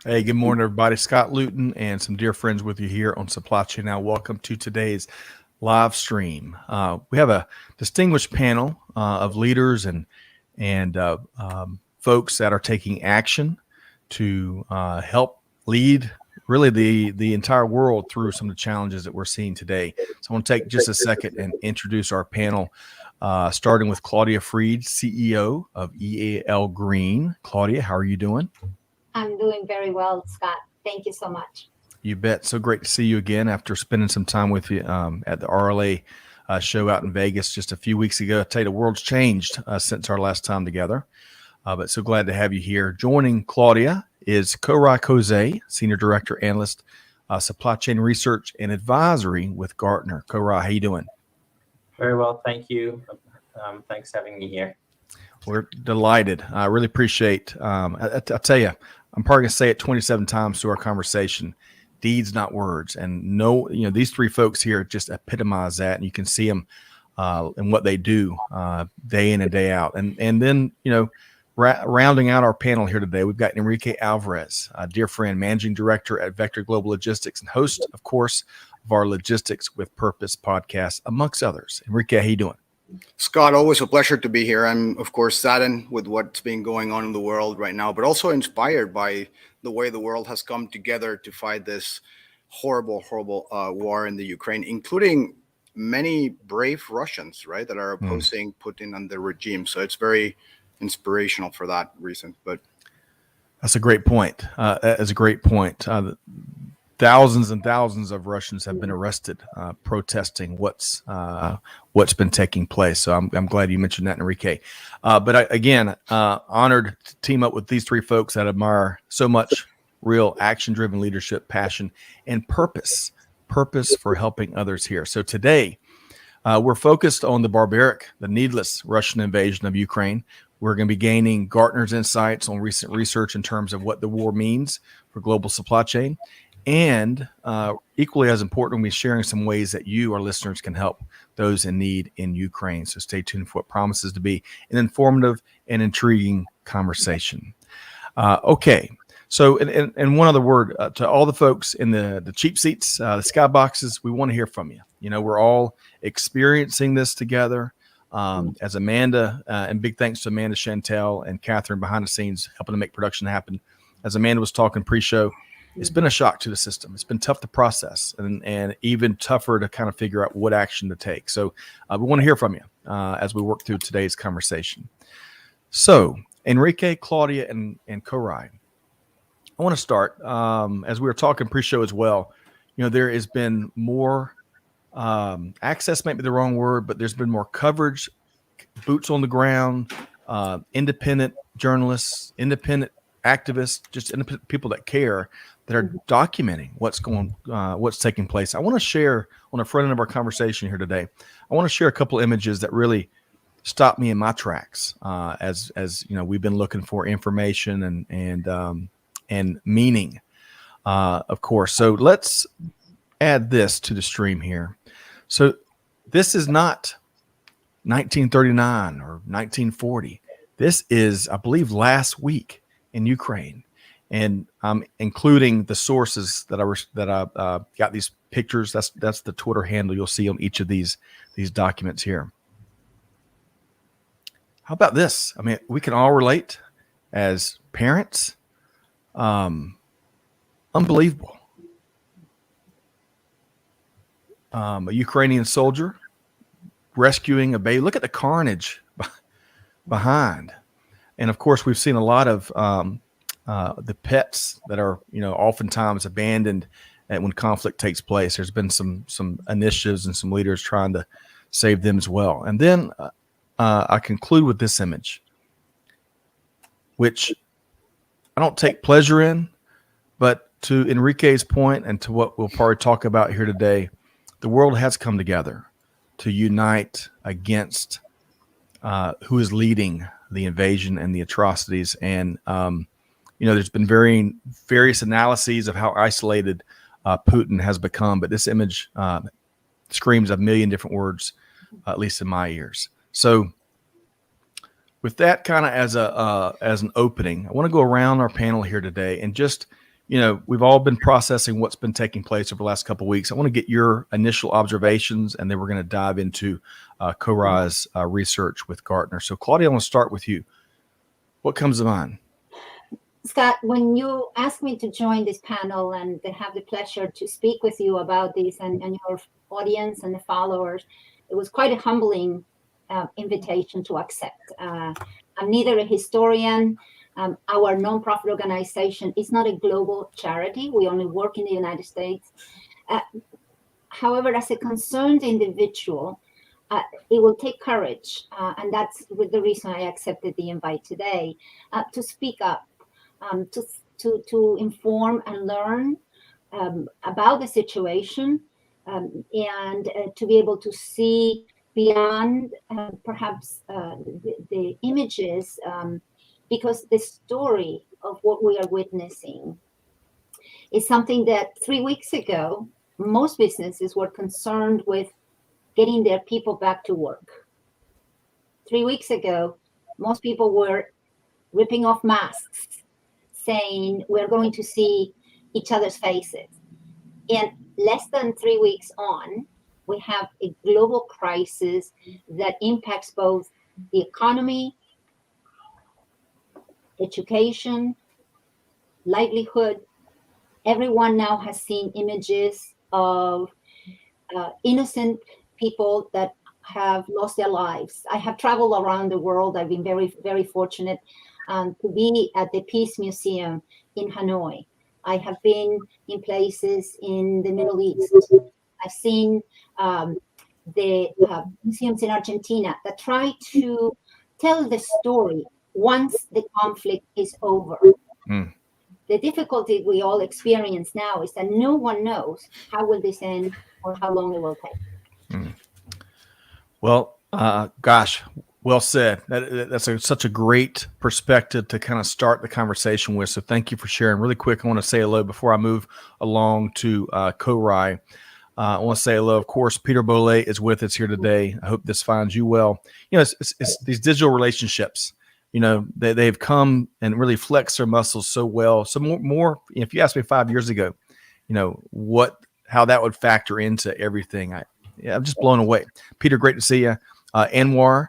Hey, good morning, everybody. Scott Luton and some dear friends with you here on Supply Chain Now. Welcome to today's live stream. We have a distinguished panel of leaders and folks that are taking action to help lead really the entire world through some of the challenges that we're seeing today. So I want to take just a second and introduce our panel, starting with Claudia Freed, CEO of EALgreen. Claudia, how are you doing? I'm doing very well, Scott. Thank you so much. You bet. So great to see you again after spending some time with you at the RLA show out in Vegas just a few weeks ago. I tell you, the world's changed since our last time together. But so glad to have you here. Joining Claudia is Koray Kose, Senior Director, Analyst, Supply Chain Research and Advisory with Gartner. Koray, how you doing? Very well, thank you. Thanks for having me here. We're delighted. I really appreciate. I tell you, I'm probably gonna say it 27 times through our conversation. Deeds, not words. And no, these three folks here just epitomize that, and you can see them in what they do day in and day out. And then rounding out our panel here today, we've got Enrique Alvarez, a dear friend, Managing Director at Vector Global Logistics, and host, of course, of our Logistics with Purpose podcast, amongst others. Enrique, how you doing? Scott, always a pleasure to be here. I'm, of course, saddened with what's been going on in the world right now, but also inspired by the way the world has come together to fight this horrible war in the Ukraine, including many brave Russians, right, that are opposing Putin and the regime. So it's very inspirational for that reason. But that's a great point. That's a great point. Thousands and thousands of Russians have been arrested protesting what's been taking place. So I'm glad you mentioned that, Enrique. But again, honored to team up with these three folks that admire so much real action-driven leadership, passion, and purpose for helping others here. So today, we're focused on the barbaric, the needless Russian invasion of Ukraine. We're going to be gaining Gartner's insights on recent research in terms of what the war means for global supply chain. And equally as important, we'll be sharing some ways that you, our listeners, can help those in need in Ukraine. So stay tuned for what promises to be an informative and intriguing conversation. Okay. So, and one other word to all the folks in the cheap seats, the skyboxes, we want to hear from you. We're all experiencing this together. As Amanda, and big thanks to Amanda, Chantel, and Catherine behind the scenes helping to make production happen. As Amanda was talking pre-show, it's been a shock to the system. It's been tough to process and even tougher to kind of figure out what action to take. So we want to hear from you as we work through today's conversation. So Enrique, Claudia, and Koray, I want to start, as we were talking pre-show as well, there has been more access, might be the wrong word, but there's been more coverage, boots on the ground, independent journalists, independent activists, just independent people that care, that are documenting what's taking place. I want to share on the front end of our conversation here today. I want to share a couple images that really stopped me in my tracks as we've been looking for information and meaning, of course. So let's add this to the stream here. So this is not 1939 or 1940. This is, I believe, last week in Ukraine. And I'm including the sources that I got these pictures. That's the Twitter handle you'll see on each of these documents here. How about this? I mean, we can all relate as parents. Unbelievable. A Ukrainian soldier rescuing a baby. Look at the carnage behind. And of course, we've seen a lot of the pets that are, oftentimes abandoned when conflict takes place. There's been some initiatives and some leaders trying to save them as well. And then I conclude with this image, which I don't take pleasure in, but to Enrique's point and to what we'll probably talk about here today, the world has come together to unite against who is leading the invasion and the atrocities. And there's been various analyses of how isolated Putin has become, but this image screams a million different words, at least in my ears. So with that kind of as an opening, I want to go around our panel here today and just we've all been processing what's been taking place over the last couple of weeks. I want to get your initial observations, and then we're going to dive into Koray's research with Gartner. So, Claudia, I want to start with you. What comes to mind? Scott, when you asked me to join this panel and to have the pleasure to speak with you about this and your audience and the followers, it was quite a humbling invitation to accept. I'm neither a historian. Our nonprofit organization is not a global charity. We only work in the United States. However, as a concerned individual, it will take courage, and that's the reason I accepted the invite today, to speak up, to inform and learn about the situation, and to be able to see beyond perhaps the images, because the story of what we are witnessing is something that 3 weeks ago, most businesses were concerned with getting their people back to work. 3 weeks ago, most people were ripping off masks, saying we're going to see each other's faces. And less than 3 weeks on, we have a global crisis that impacts both the economy, education, livelihood. Everyone now has seen images of innocent people that have lost their lives. I have traveled around the world. I've been very, very fortunate to be at the Peace Museum in Hanoi. I have been in places in the Middle East. I've seen the museums in Argentina that try to tell the story once the conflict is over. Mm. The difficulty we all experience now is that no one knows how will this end or how long it will take. Mm. Well, gosh, well said. That's such a great perspective to kind of start the conversation with. So thank you for sharing. Really quick, I want to say hello before I move along to Koray. I want to say hello. Of course, Peter Bollet is with us here today. I hope this finds you well. It's these digital relationships. They've come and really flexed their muscles so well. So more. If you asked me 5 years ago, how that would factor into everything, I'm just blown away. Peter, great to see you. Anwar,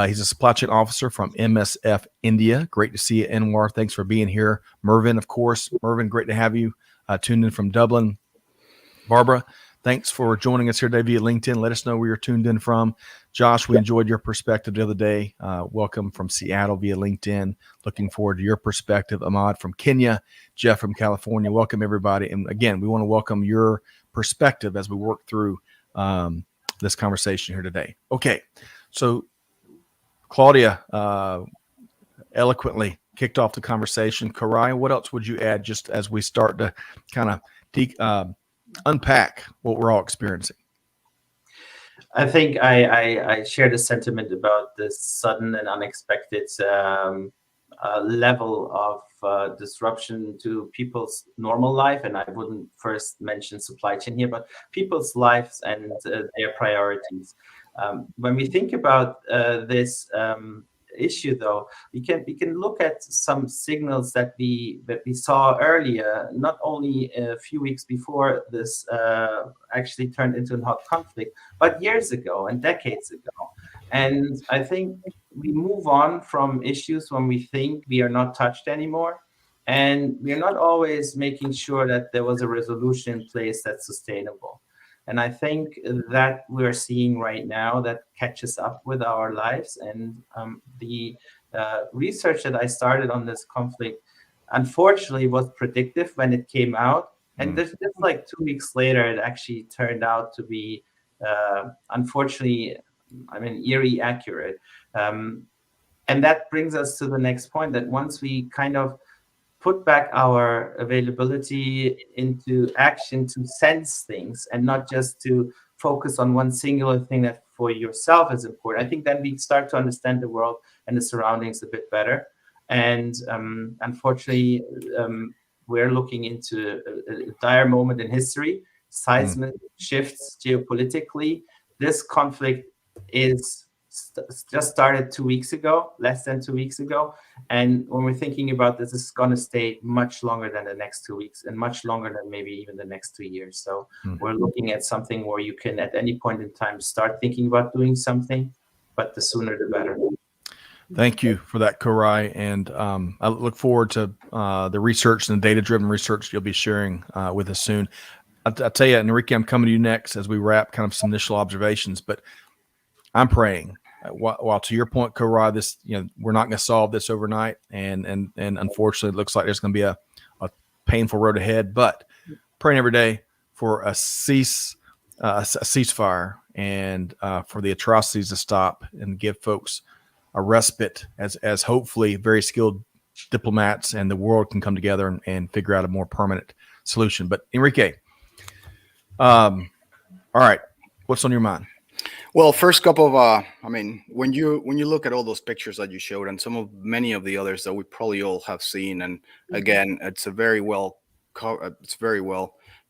he's a supply chain officer from MSF India. Great to see you, Anwar. Thanks for being here. Mervyn, of course. Mervyn, great to have you tuned in from Dublin. Barbara, thanks for joining us here today via LinkedIn. Let us know where you're tuned in from. Josh, we enjoyed your perspective the other day. Welcome from Seattle via LinkedIn. Looking forward to your perspective. Ahmad from Kenya. Jeff from California. Welcome, everybody. And again, we want to welcome your perspective as we work through this conversation here today. Okay, so Claudia eloquently kicked off the conversation. Koray, what else would you add just as we start to kind of unpack what we're all experiencing? I think I share the sentiment about this sudden and unexpected level of disruption to people's normal life. And I wouldn't first mention supply chain here, but people's lives and their priorities. When we think about this issue, though, we can look at some signals that we saw earlier, not only a few weeks before this actually turned into a hot conflict, but years ago and decades ago. And I think we move on from issues when we think we are not touched anymore, and we are not always making sure that there was a resolution in place that's sustainable. And I think that we're seeing right now that catches up with our lives. And the research that I started on this conflict, unfortunately, was predictive when it came out. And just like 2 weeks later, it actually turned out to be, unfortunately, eerie accurate. And that brings us to the next point, that once we kind of put back our availability into action to sense things and not just to focus on one singular thing that for yourself is important, I think then we start to understand the world and the surroundings a bit better. And unfortunately, we're looking into a dire moment in history, seismic shifts geopolitically. This conflict is just started 2 weeks ago, less than 2 weeks ago. And when we're thinking about this is going to stay much longer than the next 2 weeks and much longer than maybe even the next 2 years. So we're looking at something where you can at any point in time start thinking about doing something, but the sooner the better. Thank you for that, Koray. And I look forward to the research and the data-driven research you'll be sharing with us soon. I'll tell you, Enrique, I'm coming to you next as we wrap kind of some initial observations, but I'm praying. While to your point, Koray, this, we're not going to solve this overnight, and unfortunately, it looks like there's going to be a painful road ahead. But praying every day for a ceasefire and for the atrocities to stop and give folks a respite as hopefully very skilled diplomats and the world can come together and figure out a more permanent solution. But Enrique, all right, what's on your mind? Well, first couple of, when you look at all those pictures that you showed and many of the others that we probably all have seen, and again, it's very well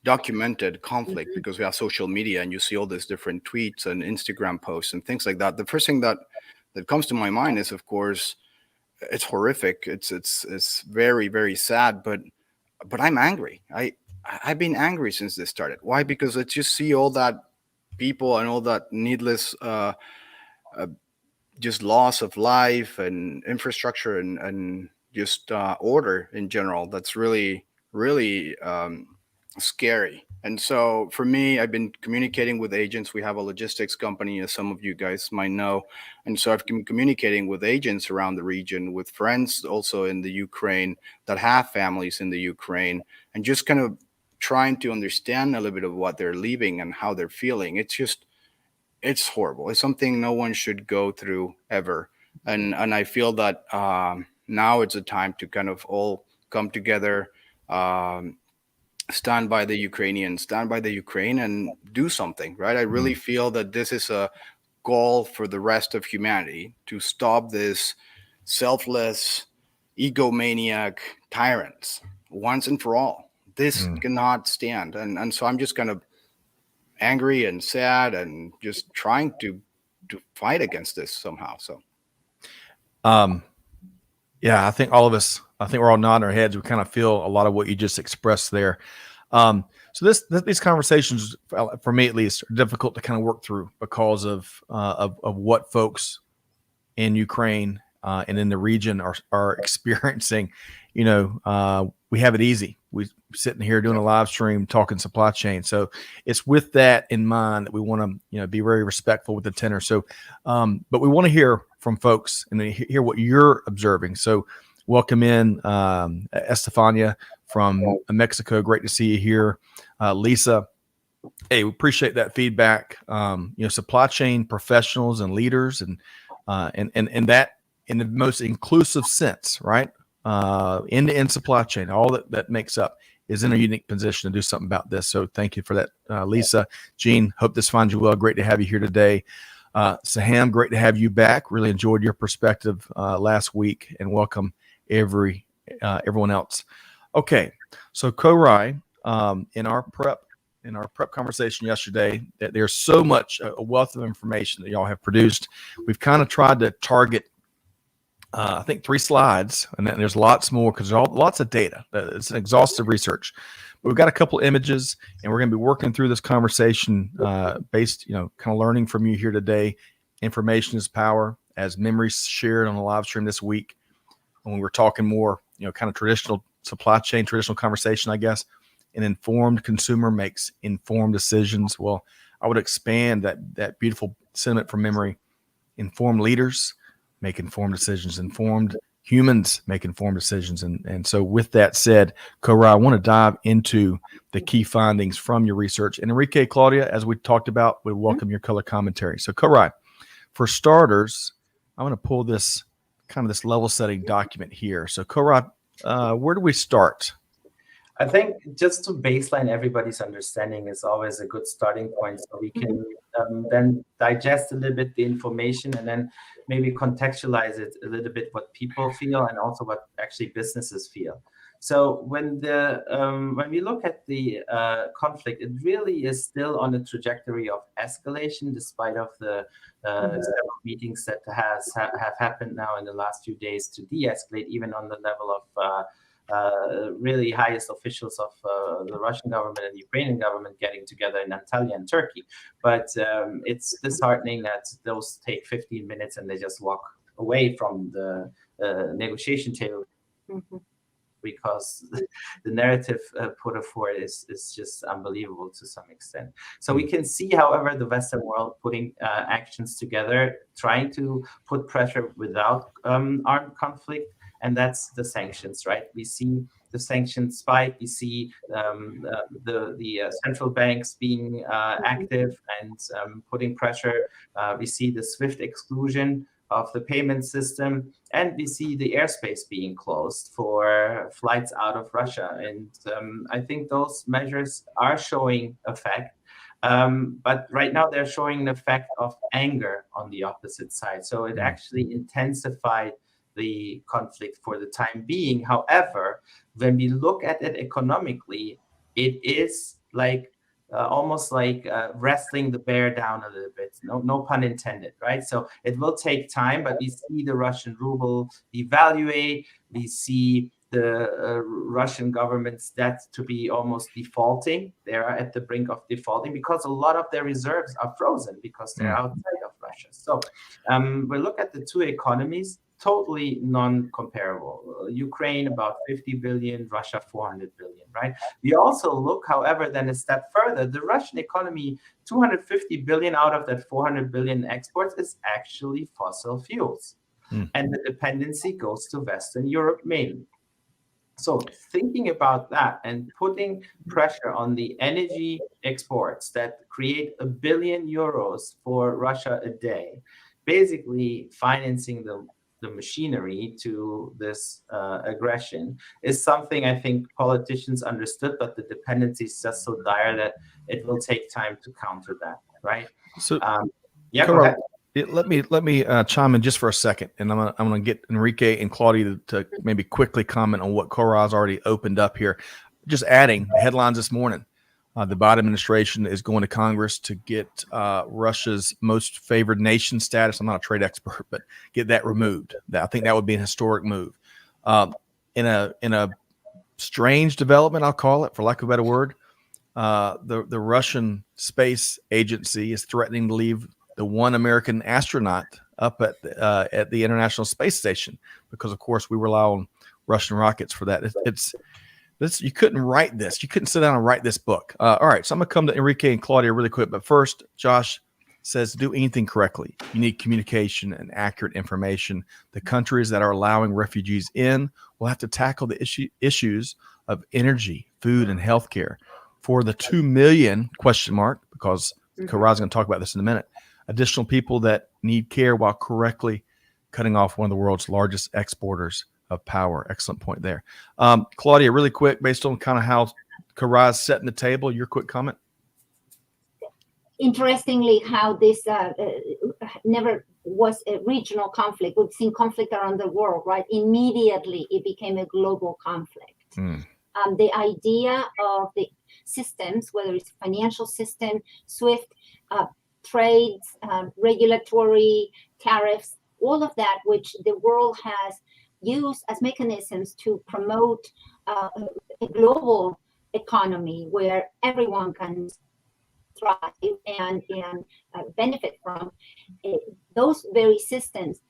documented conflict because we have social media and you see all these different tweets and Instagram posts and things like that. The first thing that comes to my mind is, of course, it's horrific. It's very, very sad, but I'm angry. I've been angry since this started. Why? Because I just see all that people and all that needless just loss of life and infrastructure and just order in general. That's really, really scary. And so for me, I've been communicating with agents. We have a logistics company, as some of you guys might know. And so I've been communicating with agents around the region, with friends also in the Ukraine that have families in the Ukraine, and just kind of trying to understand a little bit of what they're leaving and how they're feeling. It's horrible. It's something no one should go through ever. And I feel that now it's a time to kind of all come together, stand by the Ukrainians, stand by the Ukraine, and do something, right? I really feel that this is a goal for the rest of humanity to stop this selfless, egomaniac tyrants once and for all. This cannot stand. And so I'm just kind of angry and sad and just trying to fight against this somehow. So, yeah, I think all of us, we're all nodding our heads. We kind of feel a lot of what you just expressed there. So these conversations, for me at least, are difficult to kind of work through because of what folks in Ukraine and in the region are experiencing. We have it easy. We're sitting here doing a live stream talking supply chain. So it's with that in mind that we want to, be very respectful with the tenor. So, but we want to hear from folks and hear what you're observing. So welcome in Estefania from Mexico. Great to see you here. Lisa, hey, we appreciate that feedback. Supply chain professionals and leaders and that in the most inclusive sense, right? End-to-end supply chain, all that makes up, is in a unique position to do something about this. So thank you for that, Lisa. Gene, hope this finds you well. Great to have you here today. Saham, great to have you back. Really enjoyed your perspective last week, and welcome everyone else. Okay, so Koray, in our prep conversation yesterday, that there's so much a wealth of information that y'all have produced. We've kind of tried to target I think 3 slides, and then there's lots more because there's lots of data. It's an exhaustive research. But we've got a couple images, and we're going to be working through this conversation based, kind of learning from you here today. Information is power, as memories shared on the live stream this week when we were talking more, kind of traditional supply chain, traditional conversation, I guess. An informed consumer makes informed decisions. Well, I would expand that beautiful sentiment from memory. Informed leaders make informed decisions. Informed humans make informed decisions. And so with that said, Koray, I want to dive into the key findings from your research. And Enrique, Claudia, as we talked about, we welcome your color commentary. So Koray, for starters, I want to pull this level setting document here. So Koray, where do we start? I think just to baseline everybody's understanding is always a good starting point, so we can then digest a little bit the information and then maybe contextualize it a little bit what people feel and also what actually businesses feel. So when we look at the conflict, it really is still on a trajectory of escalation, despite of the several meetings that have happened now in the last few days to de-escalate, even on the level of really highest officials of the Russian government and the Ukrainian government getting together in Antalya and Turkey. But it's disheartening that those take 15 minutes and they just walk away from the negotiation table. Mhm. Because the narrative put forward is just unbelievable to some extent. So we can see, however, the Western world putting actions together, trying to put pressure without armed conflict, and that's the sanctions, right? We see the sanctions spike. We see the central banks being active and putting pressure. We see the SWIFT exclusion of the payment system, and we see the airspace being closed for flights out of Russia. And I think those measures are showing effect. But right now they're showing an effect of anger on the opposite side. So it actually intensified the conflict for the time being. However, when we look at it economically, it is like almost like wrestling the bear down a little bit. No pun intended, right? So it will take time, but we see the Russian ruble devaluate. We see the Russian government's debt to be almost defaulting. They are at the brink of defaulting because a lot of their reserves are frozen because they're outside of Russia. So we look at the two economies, totally non-comparable. Ukraine about 50 billion, Russia 400 billion, right? We also look, however, then a step further. The Russian economy, 250 billion out of that 400 billion exports is actually fossil fuels. And the dependency goes to Western Europe mainly. So thinking about that and putting pressure on the energy exports that create €1 billion for Russia a day, basically financing the machinery to this aggression, is something I think politicians understood, but the dependency is just so dire that it will take time to counter that, right? So, yeah, go ahead. Let me chime in just for a second, and I'm gonna get Enrique and Claudia to maybe quickly comment on what Koray's already opened up here. Just adding the headlines this morning: the Biden administration is going to Congress to get Russia's most favored nation status. I'm not a trade expert, but get that removed. I think that would be an historic move. In a strange development, I'll call it, for lack of a better word, the Russian space agency is threatening to leave the one American astronaut up at the International Space Station because, of course, we rely on Russian rockets for that. It's you couldn't write this. You couldn't sit down and write this book. All right, so I'm going to come to Enrique and Claudia really quick. But first, Josh says, do anything correctly. You need communication and accurate information. The countries that are allowing refugees in will have to tackle the issues of energy, food, and healthcare. For the 2 million, because Koray's going to talk about this in a minute, additional people that need care while correctly cutting off one of the world's largest exporters of power. Excellent point there. Claudia, really quick, based on kind of how Koray's setting the table, your quick comment? Interestingly, how this never was a regional conflict. We've seen conflict around the world, right? Immediately, it became a global conflict. The idea of the systems, whether it's financial system, SWIFT, trades, regulatory, tariffs, all of that, which the world has used as mechanisms to promote a global economy where everyone can thrive and benefit from. Those very systems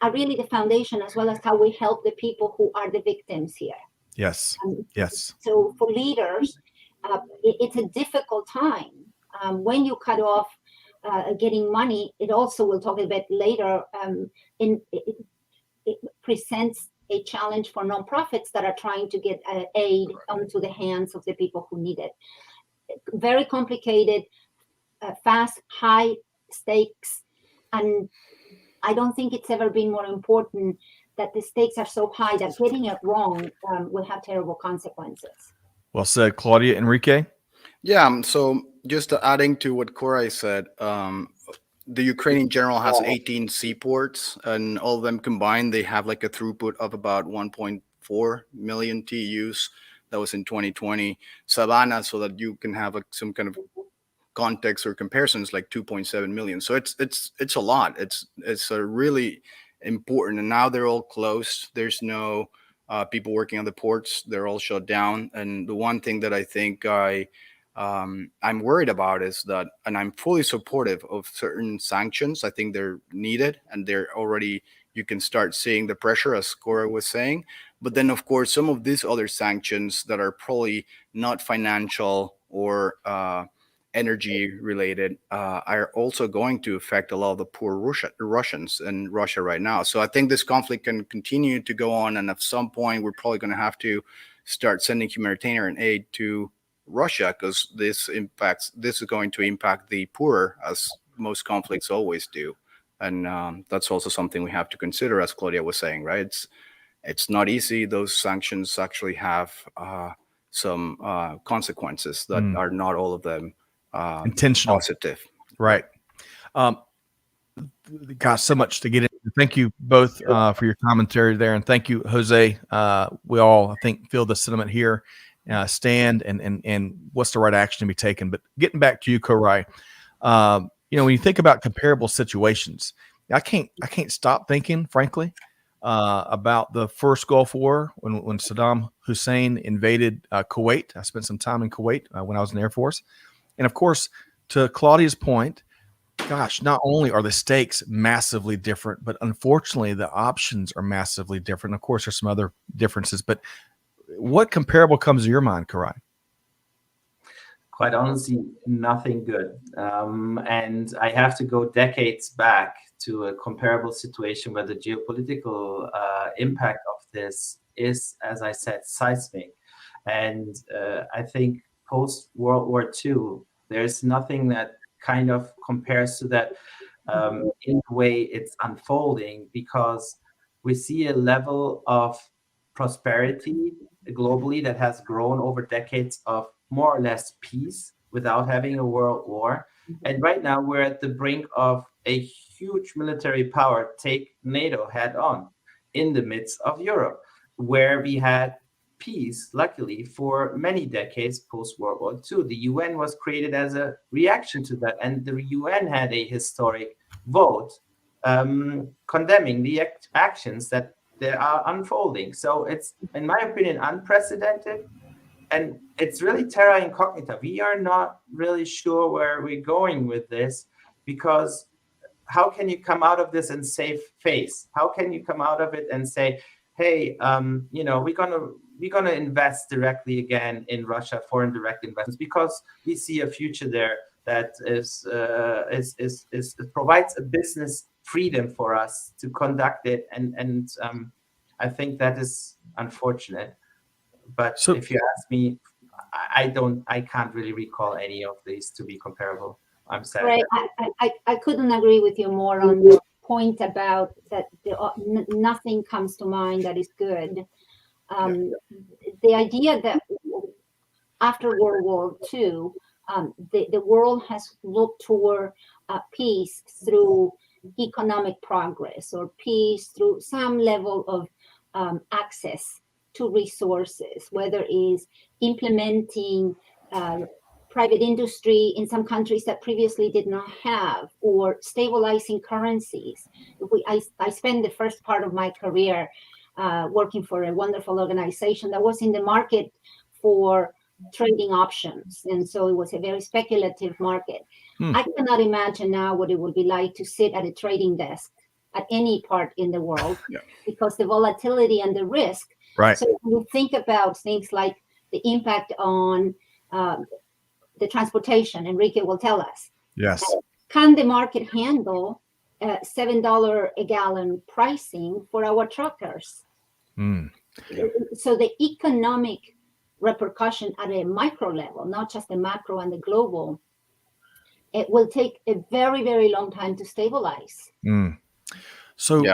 are really the foundation, as well as how we help the people who are the victims here. Yes. Yes. So for leaders, it's a difficult time. When you cut off getting money, it also, we'll talk a bit later, it presents a challenge for nonprofits that are trying to get aid onto the hands of the people who need it. Very complicated, fast, high stakes. And I don't think it's ever been more important that the stakes are so high that getting it wrong will have terrible consequences. Well said, Claudia. Enrique? Yeah, so just adding to what Koray said, the Ukrainian general has 18 seaports, and all of them combined, they have like a throughput of about 1.5 4 million TEUs. That was in 2020. Savannah, so that you can have some kind of context or comparisons, like 2.7 million. So it's a lot. It's a really important. And now they're all closed. There's no people working on the ports. They're all shut down. And the one thing that I think I'm worried about is that, and I'm fully supportive of certain sanctions. I think they're needed, and they're already, you can start seeing the pressure, as Koray was saying. But then, of course, some of these other sanctions that are probably not financial or energy related are also going to affect a lot of the poor Russians in Russia right now. So I think this conflict can continue to go on, and at some point we're probably going to have to start sending humanitarian aid to Russia, because this is going to impact the poor, as most conflicts always do. And that's also something we have to consider, as Claudia was saying, right? It's not easy. Those sanctions actually have some consequences that are not all of them intentional, positive. Right. Gosh, so much to get into. Thank you both for your commentary there, and thank you, Jose. We all, I think, feel the sentiment here. Stand and what's the right action to be taken. But getting back to you, Koray, when you think about comparable situations, I can't stop thinking, frankly, about the first Gulf War when Saddam Hussein invaded Kuwait. I spent some time in Kuwait when I was in the Air Force. And of course, to Claudia's point, gosh, not only are the stakes massively different, but unfortunately the options are massively different. Of course, there's some other differences, but what comparable comes to your mind, Koray? Quite honestly, nothing good. And I have to go decades back to a comparable situation where the geopolitical impact of this is, as I said, seismic. And I think post-World War II, there's nothing that kind of compares to that in the way it's unfolding, because we see a level of prosperity globally that has grown over decades of more or less peace without having a world war. And right now we're at the brink of a huge military power take NATO head on in the midst of Europe, where we had peace, luckily, for many decades post-World War II. The UN was created as a reaction to that, and the UN had a historic vote condemning the actions that they are unfolding. So it's, in my opinion, unprecedented, and it's really terra incognita. We are not really sure where we're going with this, because how can you come out of this and save face? How can you come out of it and say, hey, we're gonna invest directly again in Russia, foreign direct investments, because we see a future there that is provides a business freedom for us to conduct it, and I think that is unfortunate. But so, if you ask me, I can't really recall any of these to be comparable. I'm sad. Right. I couldn't agree with you more on the point about that. Nothing comes to mind that is good. The idea that after World War II, the world has looked toward peace through economic progress, or peace through some level of access to resources, whether it is implementing private industry in some countries that previously did not have, or stabilizing currencies. I spent the first part of my career working for a wonderful organization that was in the market for trading options. And so it was a very speculative market. I cannot imagine now what it would be like to sit at a trading desk at any part in the world, because the volatility and the risk. Right. So when you think about things like the impact on the transportation, Enrique will tell us. Yes. Can the market handle $7 a gallon pricing for our truckers? So the economic repercussion at a micro level, not just the macro and the global, it will take a very, very long time to stabilize. So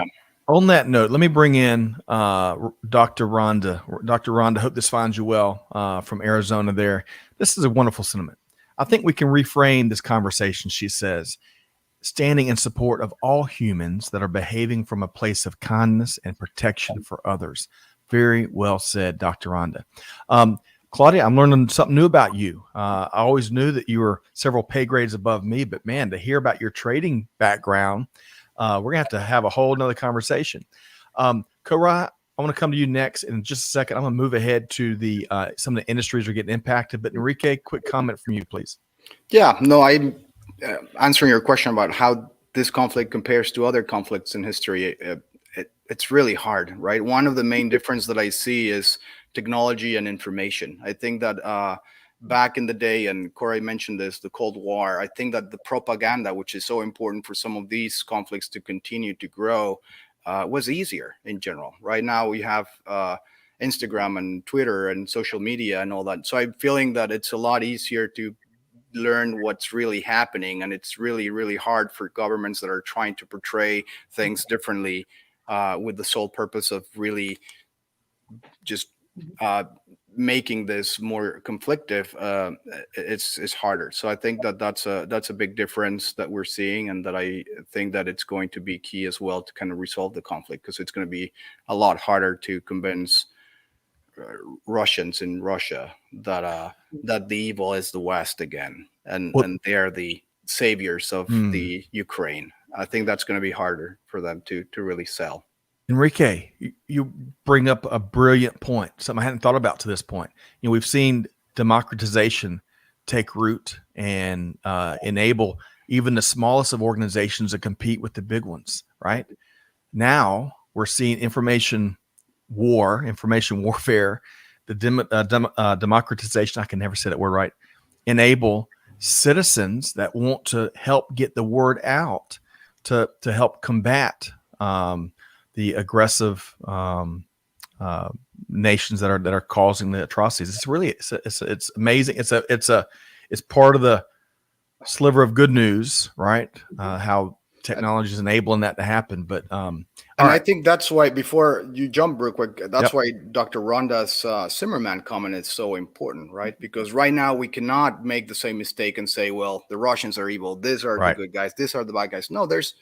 on that note, let me bring in Dr. Rhonda. Dr. Rhonda, hope this finds you well from Arizona there. This is a wonderful sentiment. I think we can reframe this conversation, she says, standing in support of all humans that are behaving from a place of kindness and protection for others, Very well said, Dr. Rhonda. Claudia, I'm learning something new about you. I always knew that you were several pay grades above me, but man, to hear about your trading background, we're going to have a whole nother conversation. Koray, I want to come to you next in just a second. I'm going to move ahead to the some of the industries are getting impacted. But Enrique, quick comment from you, please. Yeah, no, I'm answering your question about how this conflict compares to other conflicts in history. It's really hard, right? One of the main difference that I see is technology and information. I think that back in the day, and Koray mentioned this, the Cold War, I think that the propaganda, which is so important for some of these conflicts to continue to grow, was easier in general. Right now we have Instagram and Twitter and social media and all that. So I'm feeling that it's a lot easier to learn what's really happening, and it's really, really hard for governments that are trying to portray things differently with the sole purpose of really just making this more conflictive. It's harder. So I think that that's a big difference that we're seeing, and that I think that it's going to be key as well to kind of resolve the conflict, because it's going to be a lot harder to convince Russians in Russia that the evil is the West again, and they are the saviors of the Ukraine. I think that's going to be harder for them to really sell. Enrique, you bring up a brilliant point, something I hadn't thought about to this point. We've seen democratization take root and enable even the smallest of organizations to compete with the big ones, right? Now we're seeing information warfare, the democratization, I can never say that word right, enable citizens that want to help get the word out to help combat the aggressive nations that are causing the atrocities. It's really it's amazing. It's part of the sliver of good news, right? How technology is enabling that to happen. But I think that's why, before you jump real quick, that's why Dr. Rhonda's Zimmerman comment is so important, right? Because right now we cannot make the same mistake and say, well, the Russians are evil, these are the good guys, these are the bad guys. No, there's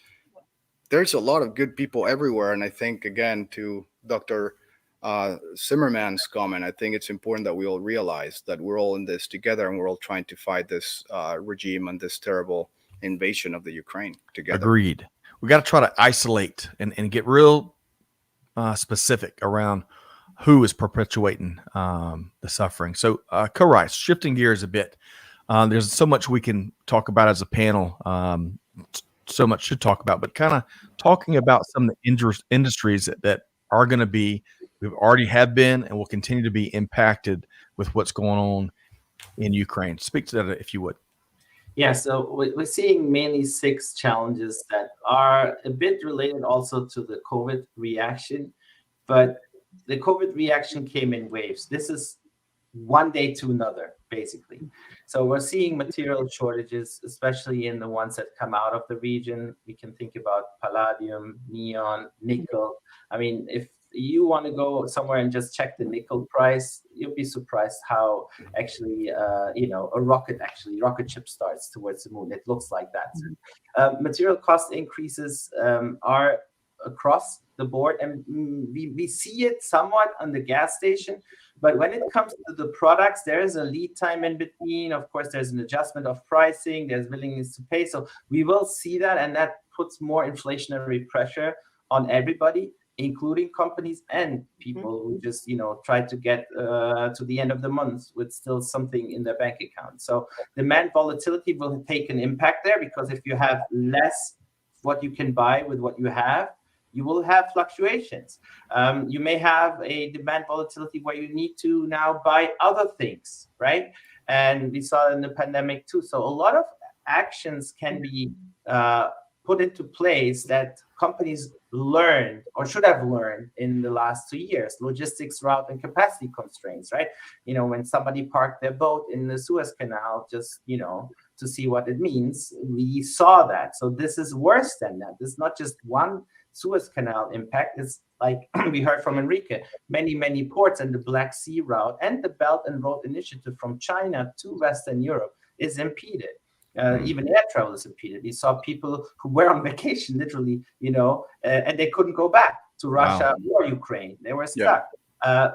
a lot of good people everywhere. And I think, again, to Dr. Zimmerman's comment, I think it's important that we all realize that we're all in this together, and we're all trying to fight this regime and this terrible invasion of the Ukraine together. Agreed. We got to try to isolate and get real specific around who is perpetuating the suffering. So, Koray, shifting gears a bit, there's so much we can talk about as a panel, so much to talk about, but kind of talking about some of the industries that are going to be, we've already have been, and will continue to be impacted with what's going on in Ukraine. Speak to that, if you would. Yeah, so we're seeing mainly 6 challenges that are a bit related also to the COVID reaction, but the COVID reaction came in waves. This is one day to another, basically. So we're seeing material shortages, especially in the ones that come out of the region. We can think about palladium, neon, nickel. I mean, if you want to go somewhere and just check the nickel price, you'll be surprised how actually, a rocket ship starts towards the moon. It looks like that. Material cost increases are across the board, and we see it somewhat on the gas station. But when it comes to the products, there is a lead time in between. Of course, there's an adjustment of pricing. There's willingness to pay. So we will see that, and that puts more inflationary pressure on everybody, including companies and people who just, try to get to the end of the month with still something in their bank account. So demand volatility will take an impact there, because if you have less what you can buy with what you have, you will have fluctuations. You may have a demand volatility where you need to now buy other things, right? And we saw it in the pandemic too. So a lot of actions can be put into place that companies learned or should have learned in the last 2 years. Logistics, route, and capacity constraints, right? When somebody parked their boat in the Suez Canal, just, to see what it means, we saw that. So this is worse than that. This is not just one Suez Canal impact. It's like we heard from Enrique, many ports, and the Black Sea route and the Belt and Road Initiative from China to Western Europe is impeded. Even air travel is impeded. We saw people who were on vacation, literally, and they couldn't go back to Russia or Ukraine. They were stuck.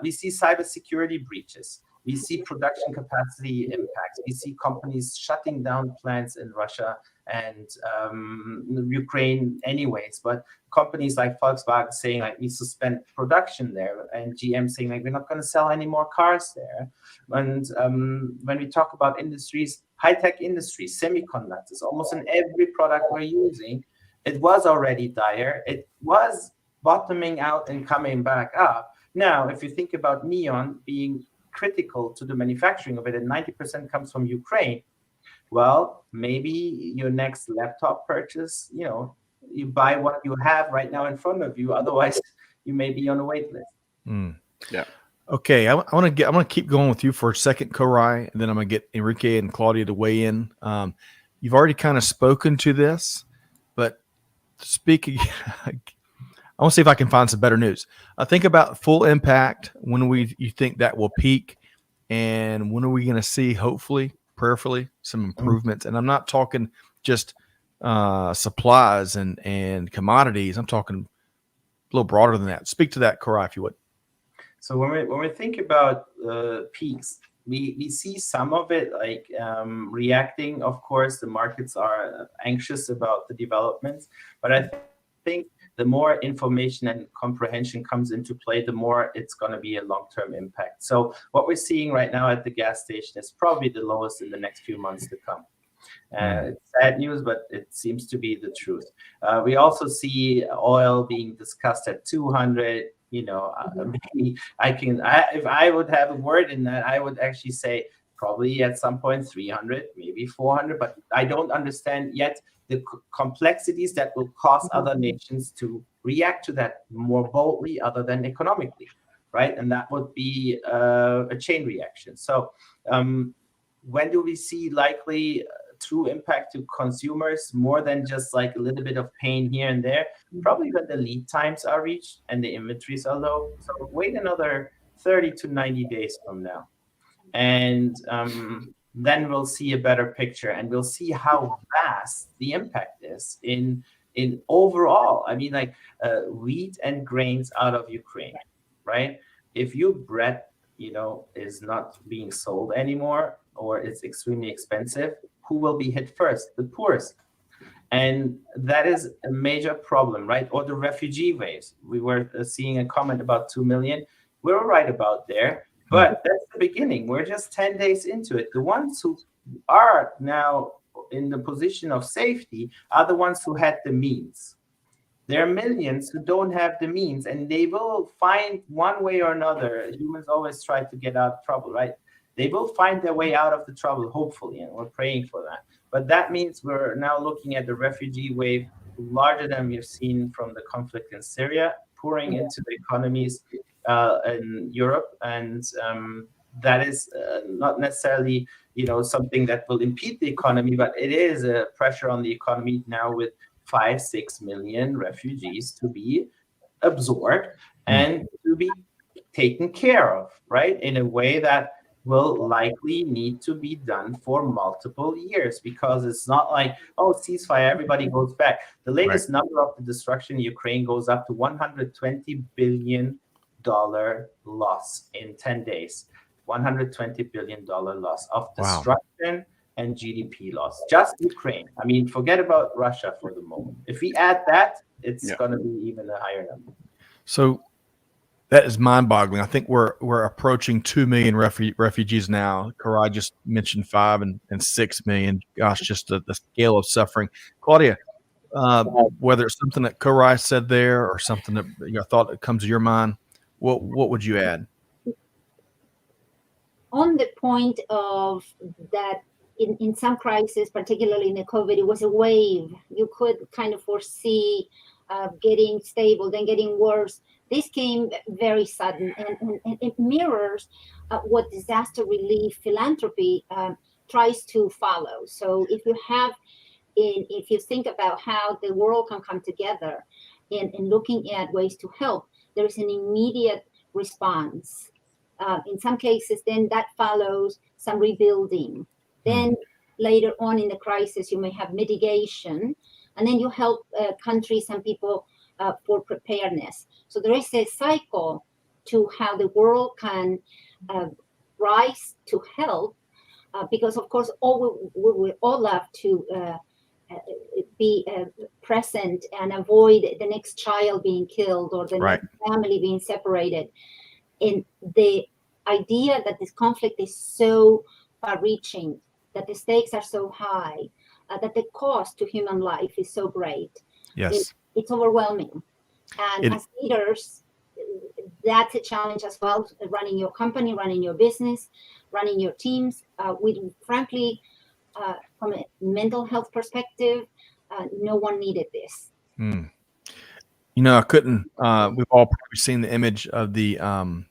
We see cybersecurity breaches. We see production capacity impacts. We see companies shutting down plants in Russia and Ukraine anyways. But companies like Volkswagen saying like we suspend production there, and GM saying like we're not going to sell any more cars there. And when we talk about industries, high-tech industries, semiconductors, almost in every product we're using, it was already dire. It was bottoming out and coming back up. Now, if you think about neon being critical to the manufacturing of it, and 90% comes from Ukraine, well, maybe your next laptop purchase, you buy what you have right now in front of you. Otherwise, you may be on a wait list. Yeah. Okay, I'm gonna keep going with you for a second, Koray, and then I'm gonna get Enrique and Claudia to weigh in. You've already kind of spoken to this, but speaking, I want to see if I can find some better news. Think about full impact. When you think that will peak, and when are we going to see, hopefully, prayerfully, some improvements? And I'm not talking just supplies and commodities. I'm talking a little broader than that. Speak to that, Koray, if you would. So when we think about peaks, we see some of it like reacting. Of course, the markets are anxious about the developments, but I think the more information and comprehension comes into play, the more it's going to be a long-term impact. So what we're seeing right now at the gas station is probably the lowest in the next few months to come. It's sad news, but it seems to be the truth. We also see oil being discussed at 200. Maybe if I would have a word in that, I would actually say probably at some point 300, maybe 400, but I don't understand yet the complexities that will cause other nations to react to that more boldly other than economically, right? And that would be a chain reaction. So when do we see likely true impact to consumers more than just like a little bit of pain here and there? Probably when the lead times are reached and the inventories are low. So wait another 30 to 90 days from now. And then we'll see a better picture, and we'll see how vast the impact is in overall. I mean, like wheat and grains out of Ukraine, right? If your bread, is not being sold anymore, or it's extremely expensive, who will be hit first? The poorest. And that is a major problem, right? Or the refugee waves. We were seeing a comment about 2 million. We're right about there. But that's the beginning. We're just 10 days into it. The ones who are now in the position of safety are the ones who had the means. There are millions who don't have the means, and they will find one way or another. Humans always try to get out of trouble, right? They will find their way out of the trouble, hopefully, and we're praying for that. But that means we're now looking at the refugee wave larger than we've seen from the conflict in Syria, pouring into the economies in Europe, and that is not necessarily something that will impede the economy, but it is a pressure on the economy now with 5-6 million refugees to be absorbed and to be taken care of, right, in a way that will likely need to be done for multiple years, because it's not like, ceasefire, everybody goes back. The latest number of the destruction in Ukraine goes up to $120 billion loss in 10 days. $120 billion loss of destruction and GDP loss. Just Ukraine. I mean, forget about Russia for the moment. If we add that, it's going to be even a higher number. So that is mind-boggling. I think we're approaching 2 million refugees now. Koray just mentioned 5 and 6 million. Gosh, just the scale of suffering. Claudia, whether it's something that Koray said there or something that you thought that comes to your mind, what would you add? On the point of that, in some crises, particularly in the COVID, it was a wave. You could kind of foresee getting stable, then getting worse. This came very sudden, and it mirrors what disaster relief philanthropy tries to follow. So if you think about how the world can come together in looking at ways to help, there's an immediate response. In some cases, then that follows some rebuilding. Then later on in the crisis, you may have mitigation, and then you help countries and people for preparedness. So there is a cycle to how the world can rise to help, because of course we all love to be present and avoid the next child being killed or the Right. next family being separated. And the idea that this conflict is so far-reaching, that the stakes are so high, that the cost to human life is so great, Yes. it's overwhelming. And as leaders, that's a challenge as well, running your company, running your business, running your teams. Frankly, from a mental health perspective, no one needed this. I couldn't. We've all probably seen the image of the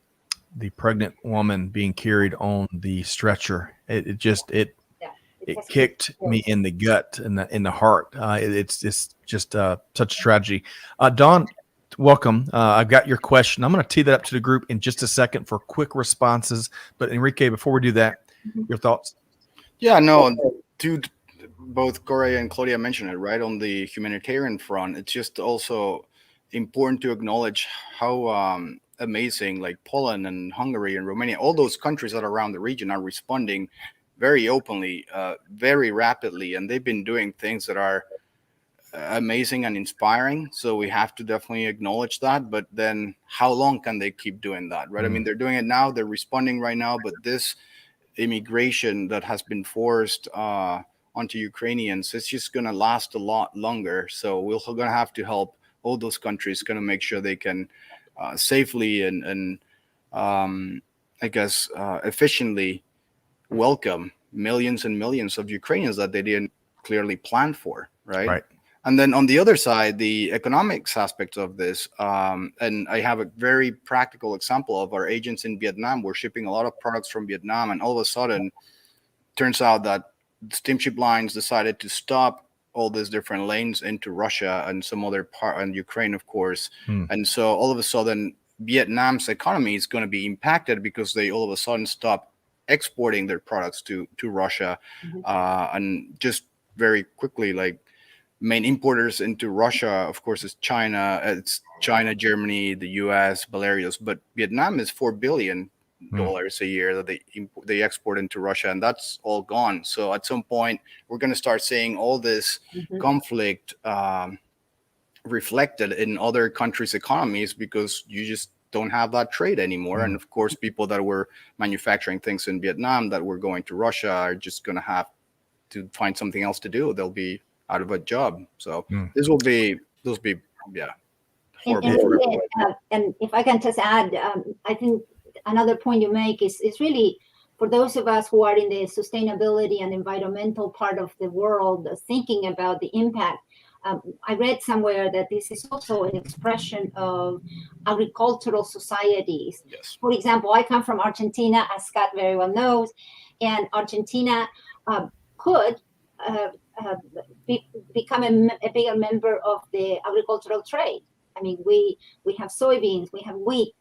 pregnant woman being carried on the stretcher. It kicked me in the gut and in the heart. It's just such a tragedy. Don, welcome. I've got your question. I'm going to tee that up to the group in just a second for quick responses. But Enrique, before we do that, your thoughts? Yeah, no, dude, both Koray and Claudia mentioned it, right? On the humanitarian front, it's just also important to acknowledge how amazing, like Poland and Hungary and Romania, all those countries that are around the region are responding very openly, very rapidly, and they've been doing things that are amazing and inspiring. So we have to definitely acknowledge that. But then how long can they keep doing that, right? I mean, they're doing it now, they're responding right now, but this immigration that has been forced onto Ukrainians, it's just going to last a lot longer. So we're going to have to help all those countries kind of make sure they can safely and I guess efficiently welcome millions and millions of Ukrainians that they didn't clearly plan for, right? And then on the other side, the economics aspects of this, and I have a very practical example of our agents in Vietnam. We're shipping a lot of products from Vietnam, and all of a sudden, turns out that steamship lines decided to stop all these different lanes into Russia and some other part, and Ukraine, of course. And so all of a sudden, Vietnam's economy is going to be impacted because they all of a sudden stop exporting their products to Russia. And just very quickly, like, main importers into Russia, of course, is China. It's China, Germany, the U.S., Belarus. But Vietnam is $4 billion a year that they export into Russia, and that's all gone. So at some point, we're going to start seeing all this conflict reflected in other countries' economies because you just don't have that trade anymore. And of course, people that were manufacturing things in Vietnam that were going to Russia are just going to have to find something else to do. They'll be out of a job. So this will be horrible for everyone. And if I can just add, I think another point you make is really for those of us who are in the sustainability and environmental part of the world, thinking about the impact. I read somewhere that this is also an expression of agricultural societies. Yes. For example, I come from Argentina, as Scott very well knows, and Argentina could become a bigger member of the agricultural trade. I mean, we have soybeans, we have wheat,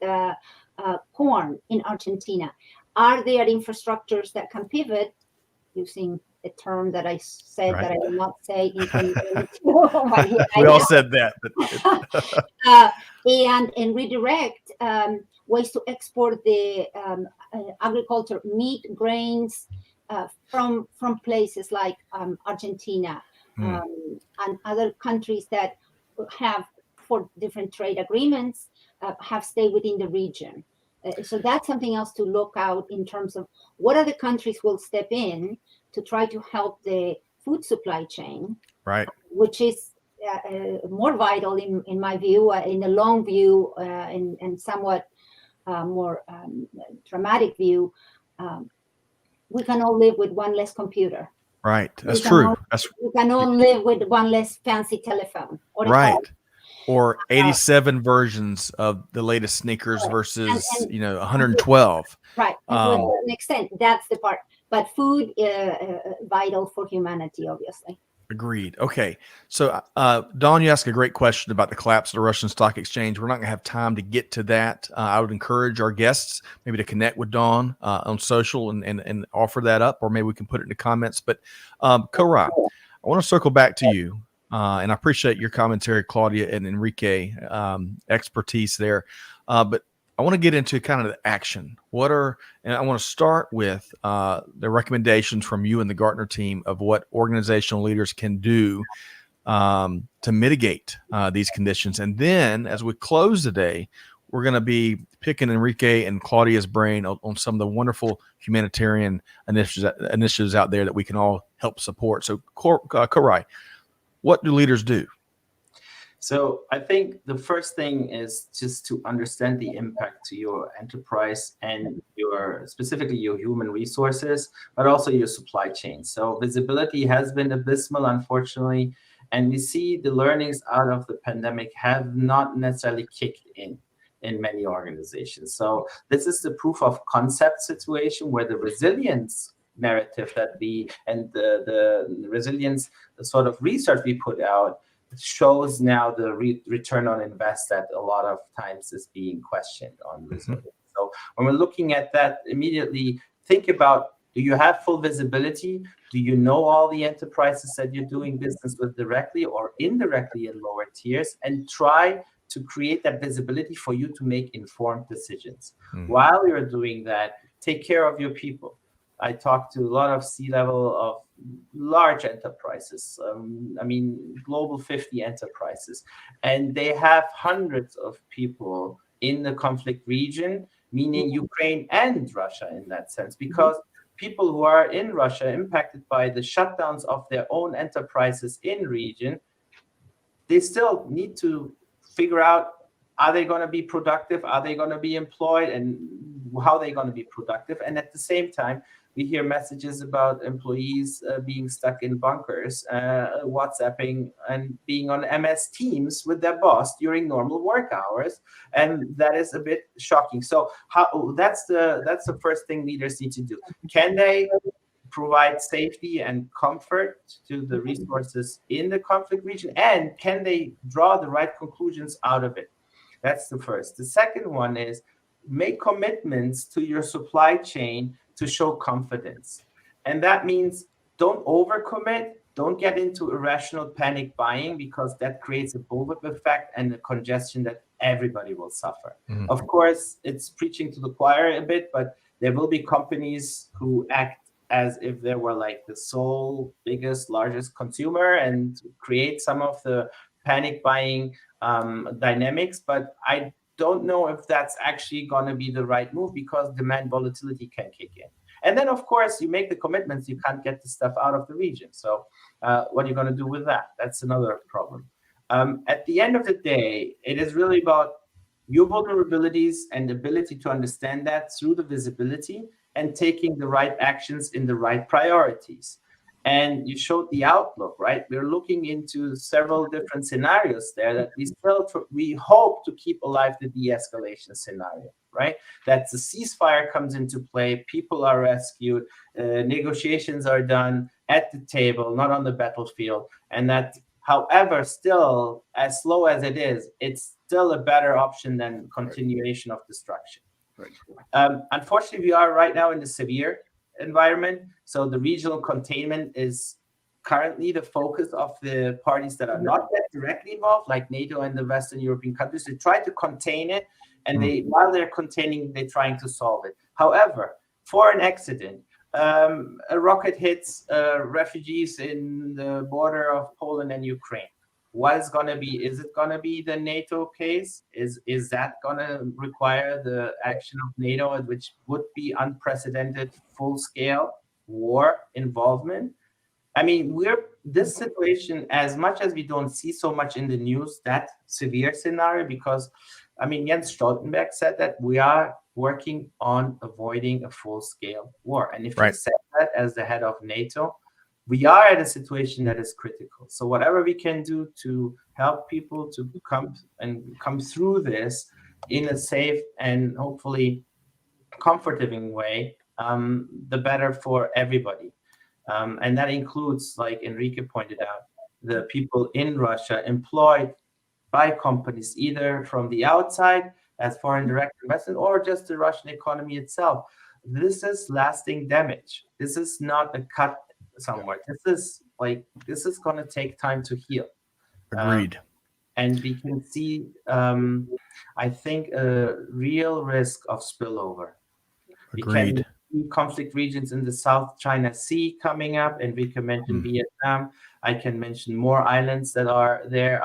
corn in Argentina. Are there infrastructures that can pivot, using a term that I said that I will not say in 2022? We all said that. And redirect ways to export the agriculture, meat, grains, from places like Argentina and other countries that have, for different trade agreements, have stayed within the region. So that's something else to look out in terms of what other countries will step in to try to help the food supply chain, which is more vital in my view, in the long view, and somewhat more dramatic view. We can all live with one less computer. Right. That's true. We can all live with one less fancy telephone. Or 87 versions of the latest sneakers versus, 112. Right. And to a certain extent, that's the part. But food vital for humanity, obviously. Agreed. Okay. So, Don, you asked a great question about the collapse of the Russian stock exchange. We're not going to have time to get to that. I would encourage our guests maybe to connect with Don on social and offer that up, or maybe we can put it in the comments. But Koray, I want to circle back to you. And I appreciate your commentary, Claudia and Enrique, expertise there. But I want to get into kind of the action. And I want to start with the recommendations from you and the Gartner team of what organizational leaders can do to mitigate these conditions. And then as we close today, we're going to be picking Enrique and Claudia's brain on some of the wonderful humanitarian initiatives out there that we can all help support. So, Koray, what do leaders do? So I think the first thing is just to understand the impact to your enterprise and specifically your human resources, but also your supply chain. So visibility has been abysmal, unfortunately, and we see the learnings out of the pandemic have not necessarily kicked in many organizations. So this is the proof of concept situation where the resilience narrative and the resilience, the sort of research we put out, shows now the return on invest that a lot of times is being questioned on resilience. So when we're looking at that, immediately think about, do you have full visibility? Do you know all the enterprises that you're doing business with directly or indirectly in lower tiers? And try to create that visibility for you to make informed decisions. While you're doing that, take care of your people. I talked to a lot of C-level of large enterprises, global 50 enterprises, and they have hundreds of people in the conflict region, meaning Ukraine and Russia in that sense, because people who are in Russia impacted by the shutdowns of their own enterprises in region, they still need to figure out, are they going to be productive? Are they going to be employed? And how are they going to be productive? And at the same time, we hear messages about employees being stuck in bunkers, WhatsApping and being on MS Teams with their boss during normal work hours, and that is a bit shocking. So that's the first thing leaders need to do. Can they provide safety and comfort to the resources in the conflict region, and can they draw the right conclusions out of it? That's the first. The second one is make commitments to your supply chain to show confidence. And that means don't overcommit, don't get into irrational panic buying, because that creates a bullwhip effect and a congestion that everybody will suffer. Of course, it's preaching to the choir a bit, but there will be companies who act as if they were like the sole biggest, largest consumer and create some of the panic buying dynamics. But I don't know if that's actually going to be the right move, because demand volatility can kick in. And then, of course, you make the commitments, you can't get the stuff out of the region. So what are you going to do with that? That's another problem. At the end of the day, it is really about your vulnerabilities and ability to understand that through the visibility and taking the right actions in the right priorities. And you showed the outlook, right? We're looking into several different scenarios there that we hope to keep alive the de-escalation scenario, right? That the ceasefire comes into play, people are rescued, negotiations are done at the table, not on the battlefield, and that, however, still as slow as it is, it's still a better option than continuation of destruction. Right. Unfortunately, we are right now in the severe environment. So the regional containment is currently the focus of the parties that are not yet directly involved, like NATO and the Western European countries. They try to contain it, and while they're containing, they're trying to solve it. However, for an accident, a rocket hits refugees in the border of Poland and Ukraine. What is going to be? Is it going to be the NATO case? Is that going to require the action of NATO, which would be unprecedented, full-scale war involvement? I mean, this situation, as much as we don't see so much in the news, that severe scenario, because, I mean, Jens Stoltenberg said that we are working on avoiding a full-scale war. And if he said that as the head of NATO, we are at a situation that is critical. So whatever we can do to help people to come through this in a safe and hopefully comforting way, the better for everybody. And that includes, like Enrique pointed out, the people in Russia employed by companies, either from the outside as foreign direct investment or just the Russian economy itself. This is lasting damage. This is not a cut somewhere. This is going to take time to heal. Agreed. and we can see, I think, a real risk of spillover. We Agreed. can see conflict regions in the South China Sea coming up, and we can mention Vietnam. I can mention more islands that are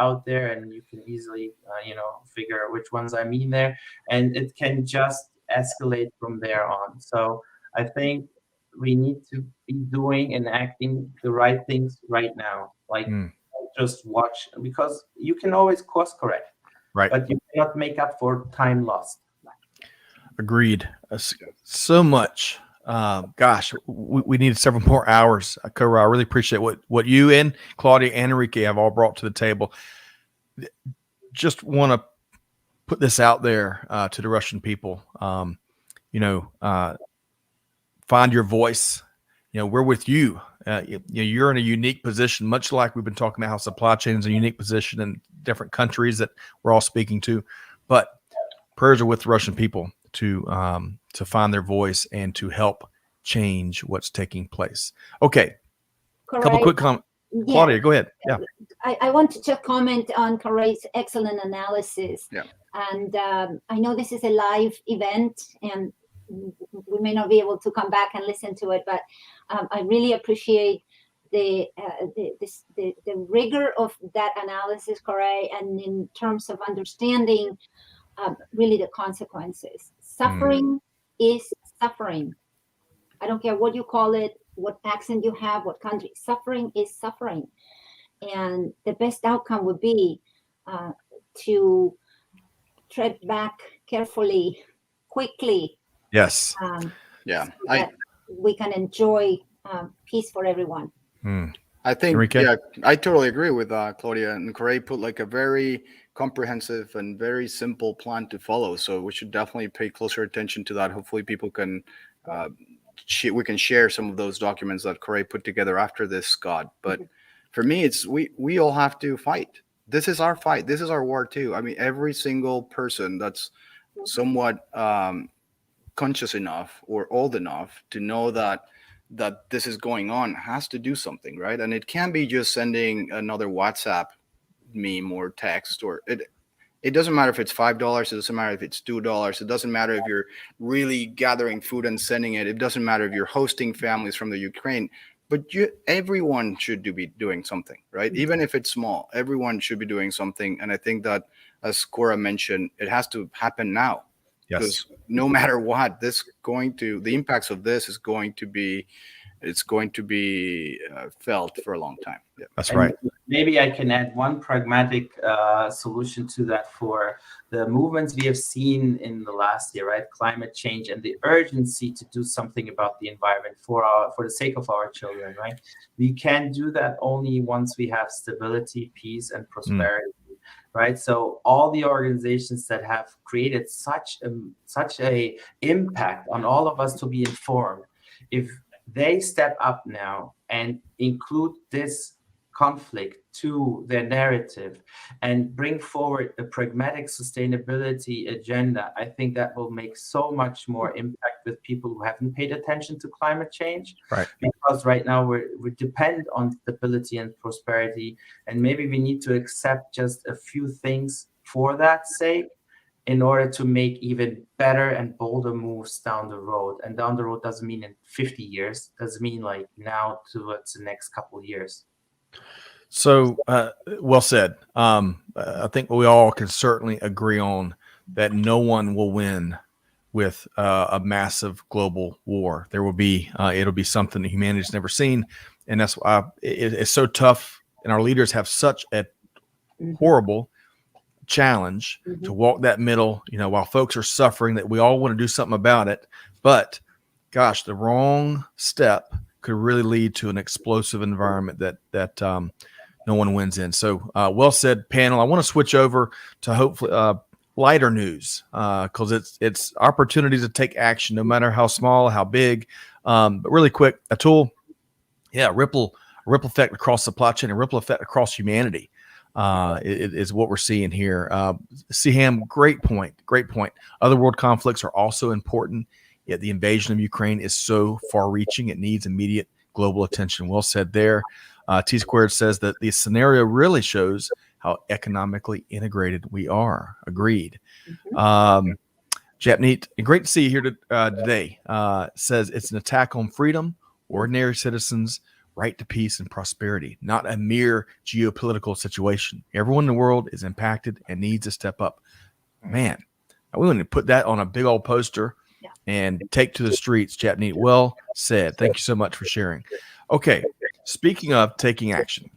out there, and you can easily, figure out which ones I mean there. And it can just escalate from there on. So I think we need to be doing and acting the right things right now. Like, just watch, because you can always course correct, Right. but you cannot make up for time lost. Agreed. So much. Gosh, we need several more hours. Koray, I really appreciate what you and Claudia and Enrique have all brought to the table. Just want to put this out there to the Russian people. Find your voice. We're with you. You're in a unique position, much like we've been talking about how supply chain is a unique position in different countries that we're all speaking to. But prayers are with the Russian people to find their voice and to help change what's taking place. Okay. Koray, a couple quick comments. yeah. Claudia, go ahead. Yeah. I want to just comment on Koray's excellent analysis. Yeah. And I know this is a live event, and we may not be able to come back and listen to it, but I really appreciate the rigor of that analysis, Koray, and in terms of understanding really the consequences. Suffering is suffering. I don't care what you call it, what accent you have, what country. Suffering is suffering. And the best outcome would be to tread back carefully, quickly. Yes. So Yeah. that we can enjoy peace for everyone. I think, Enrique? yeah, I totally agree with Claudia, and Koray put like a very comprehensive and very simple plan to follow. So we should definitely pay closer attention to that. Hopefully people can, we can share some of those documents that Koray put together after this, Scott. But for me, it's, we all have to fight. This is our fight. This is our war too. I mean, every single person that's somewhat conscious enough or old enough to know that this is going on has to do something, right? And it can't be just sending another WhatsApp meme or text, or it doesn't matter if it's $5, it doesn't matter if it's $2, it doesn't matter if you're really gathering food and sending it, it doesn't matter if you're hosting families from the Ukraine, but everyone should be doing something, right? Even if it's small, everyone should be doing something. And I think that, as Koray mentioned, it has to happen now. Yes. Because no matter what, the impacts of this is going to be felt for a long time. Yeah. That's right. Maybe I can add one pragmatic solution to that for the movements we have seen in the last year, right? Climate change and the urgency to do something about the environment for the sake of our children, right? We can do that only once we have stability, peace, and prosperity. Right, so all the organizations that have created such a impact on all of us to be informed, if they step up now and include this conflict to their narrative and bring forward a pragmatic sustainability agenda, I think that will make so much more impact with people who haven't paid attention to climate change. Right. Because right now we depend on stability and prosperity, and maybe we need to accept just a few things for that sake in order to make even better and bolder moves down the road. And down the road doesn't mean in 50 years, doesn't mean like now towards the next couple of years. So well said. I think we all can certainly agree on that no one will win with a massive global war. There will be, it'll be something that humanity's never seen. And that's why it's so tough. And our leaders have such a horrible challenge to walk that middle, while folks are suffering, that we all want to do something about it. But gosh, the wrong step could really lead to an explosive environment that no one wins in. So well said, panel. I want to switch over to hopefully lighter news because it's opportunities to take action, no matter how small, how big. But really quick, Atul, ripple effect across supply chain and ripple effect across humanity is what we're seeing here. Siham, great point. Other world conflicts are also important, yet the invasion of Ukraine is so far-reaching, it needs immediate global attention. Well said there. T Squared says that the scenario really shows how how economically integrated we are. Agreed. Mhm. Japneet, great to see you here today. Says it's an attack on freedom, ordinary citizens' right to peace and prosperity, not a mere geopolitical situation. Everyone in the world is impacted and needs to step up. Man, we want to put that on a big old poster and take to the streets. Japneet, well said. Thank you so much for sharing. Okay, speaking of taking action,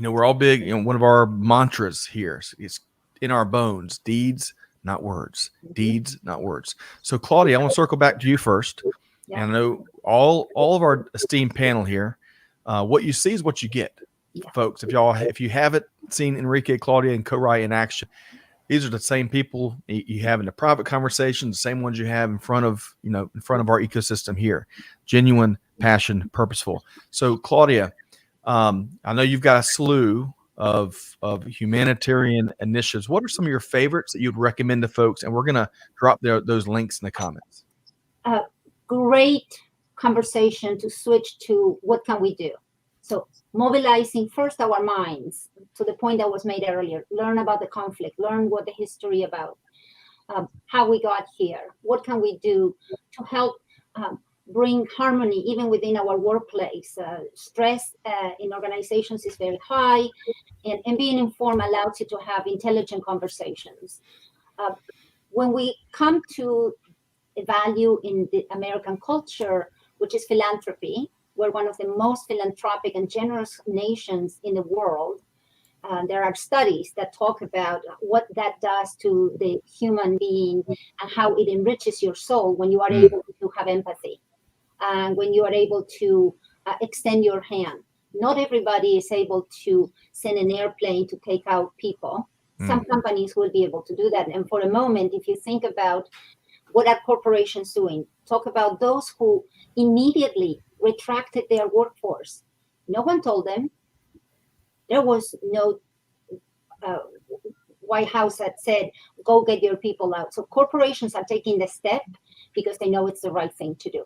we're all big. One of our mantras here is in our bones: deeds, not words. Deeds, not words. So, Claudia, I want to circle back to you first. Yeah. And I know all of our esteemed panel here, what you see is what you get, folks. If you haven't seen Enrique, Claudia, and Koray in action, these are the same people you have in the private conversation, the same ones you have in front of our ecosystem here. Genuine, passion, purposeful. So, Claudia, I know you've got a slew of humanitarian initiatives. What are some of your favorites that you'd recommend to folks? And we're going to drop those links in the comments. Great conversation to switch to what can we do. So mobilizing first our minds to the point that was made earlier, learn about the conflict, learn what the history about, how we got here, what can we do to help bring harmony even within our workplace. Stress in organizations is very high, and being informed allows you to have intelligent conversations. When we come to a value in the American culture, which is philanthropy, we're one of the most philanthropic and generous nations in the world. There are studies that talk about what that does to the human being and how it enriches your soul when you are able to have empathy and when you are able to extend your hand. Not everybody is able to send an airplane to take out people. Some companies will be able to do that. And for a moment, if you think about what are corporations doing, talk about those who immediately retracted their workforce. No one told them. There was no White House that said, go get your people out. So corporations are taking the step because they know it's the right thing to do.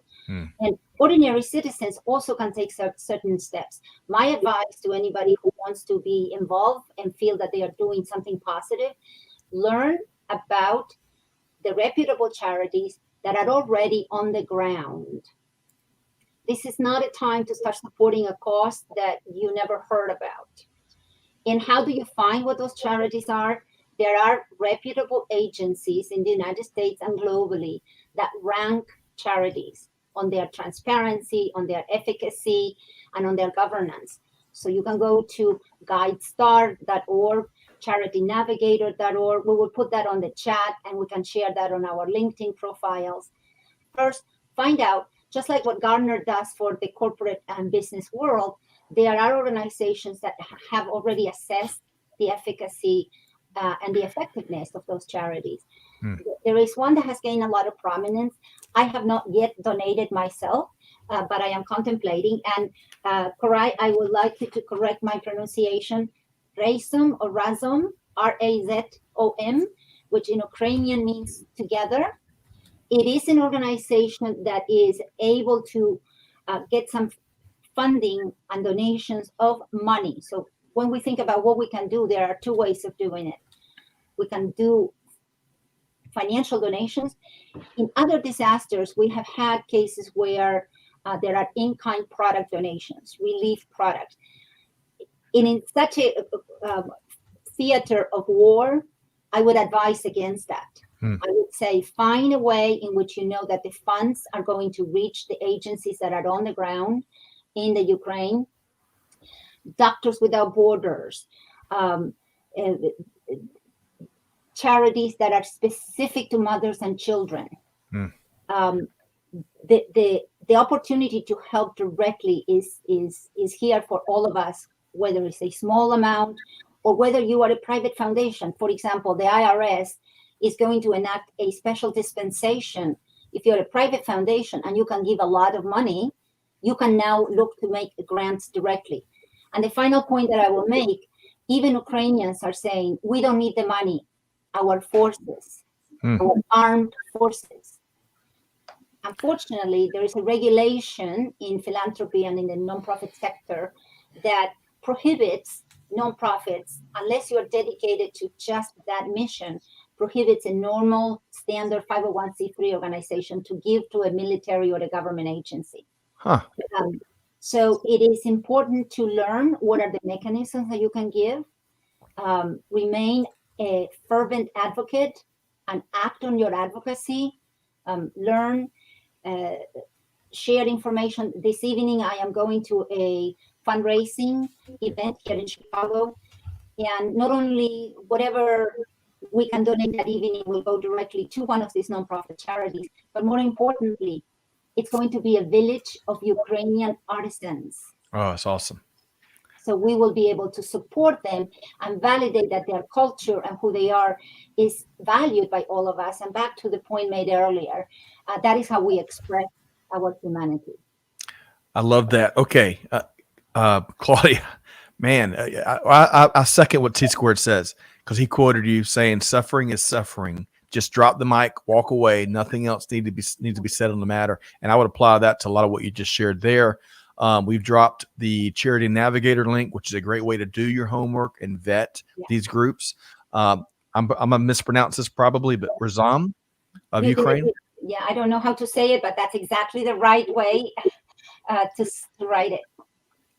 And ordinary citizens also can take certain steps. My advice to anybody who wants to be involved and feel that they are doing something positive, learn about the reputable charities that are already on the ground. This is not a time to start supporting a cause that you never heard about. And how do you find what those charities are? There are reputable agencies in the United States and globally that rank charities on their transparency, on their efficacy, and on their governance. So you can go to guidestar.org, charitynavigator.org. We will put that on the chat and we can share that on our LinkedIn profiles. First, find out, just like what Gartner does for the corporate and business world, there are organizations that have already assessed the efficacy and the effectiveness of those charities. There is one that has gained a lot of prominence. I have not yet donated myself, but I am contemplating. And Koray, I would like you to correct my pronunciation. Razom or Razom, R-A-Z-O-M, which in Ukrainian means together. It is an organization that is able to get some funding and donations of money. So when we think about what we can do, there are two ways of doing it. We can do financial donations. In other disasters, we have had cases where there are in-kind product donations, relief products. And in such a theater of war, I would advise against that. I would say find a way in which you know that the funds are going to reach the agencies that are on the ground in the Ukraine. Doctors Without Borders, charities that are specific to mothers and children. The opportunity to help directly is here for all of us, whether it's a small amount or whether you are a private foundation. For example, the IRS is going to enact a special dispensation. If you're a private foundation and you can give a lot of money, you can now look to make grants directly. And the final point that I will make, even Ukrainians are saying, we don't need the money. Our forces, our armed forces. Unfortunately, there is a regulation in philanthropy and in the nonprofit sector that prohibits nonprofits, unless you're dedicated to just that mission, prohibits a normal standard 501c3 organization to give to a military or a government agency. Huh. So it is important to learn what are the mechanisms that you can give, remain a fervent advocate and act on your advocacy, learn, share information. This evening, I am going to a fundraising event here in Chicago. And not only whatever we can donate that evening will go directly to one of these nonprofit charities, but more importantly, it's going to be a village of Ukrainian artisans. Oh, that's awesome. So we will be able to support them and validate that their culture and who they are is valued by all of us. And back to the point made earlier, that is how we express our humanity. I love that. Okay. Claudia, man, I second what T Squared says, because he quoted you saying suffering is suffering. Just drop the mic, walk away. Nothing else needs to be said on the matter. And I would apply that to a lot of what you just shared there. We've dropped the Charity Navigator link, which is a great way to do your homework and vet these groups. I'm gonna mispronounce this probably, but Razam of Ukraine. Yeah, I don't know how to say it, but that's exactly the right way to write it.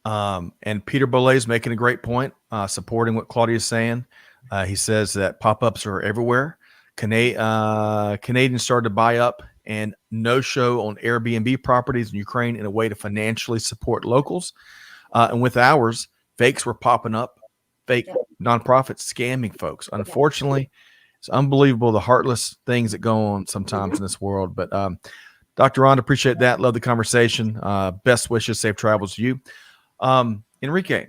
And Peter Bollet is making a great point, supporting what Claudia is saying. He says that pop-ups are everywhere. Canadians started to buy up and no-show on Airbnb properties in Ukraine in a way to financially support locals. And with ours, fakes were popping up, fake nonprofits scamming folks. Unfortunately, it's unbelievable the heartless things that go on sometimes in this world. But Dr. Rhonda, appreciate that. Love the conversation. Best wishes, safe travels to you. Enrique,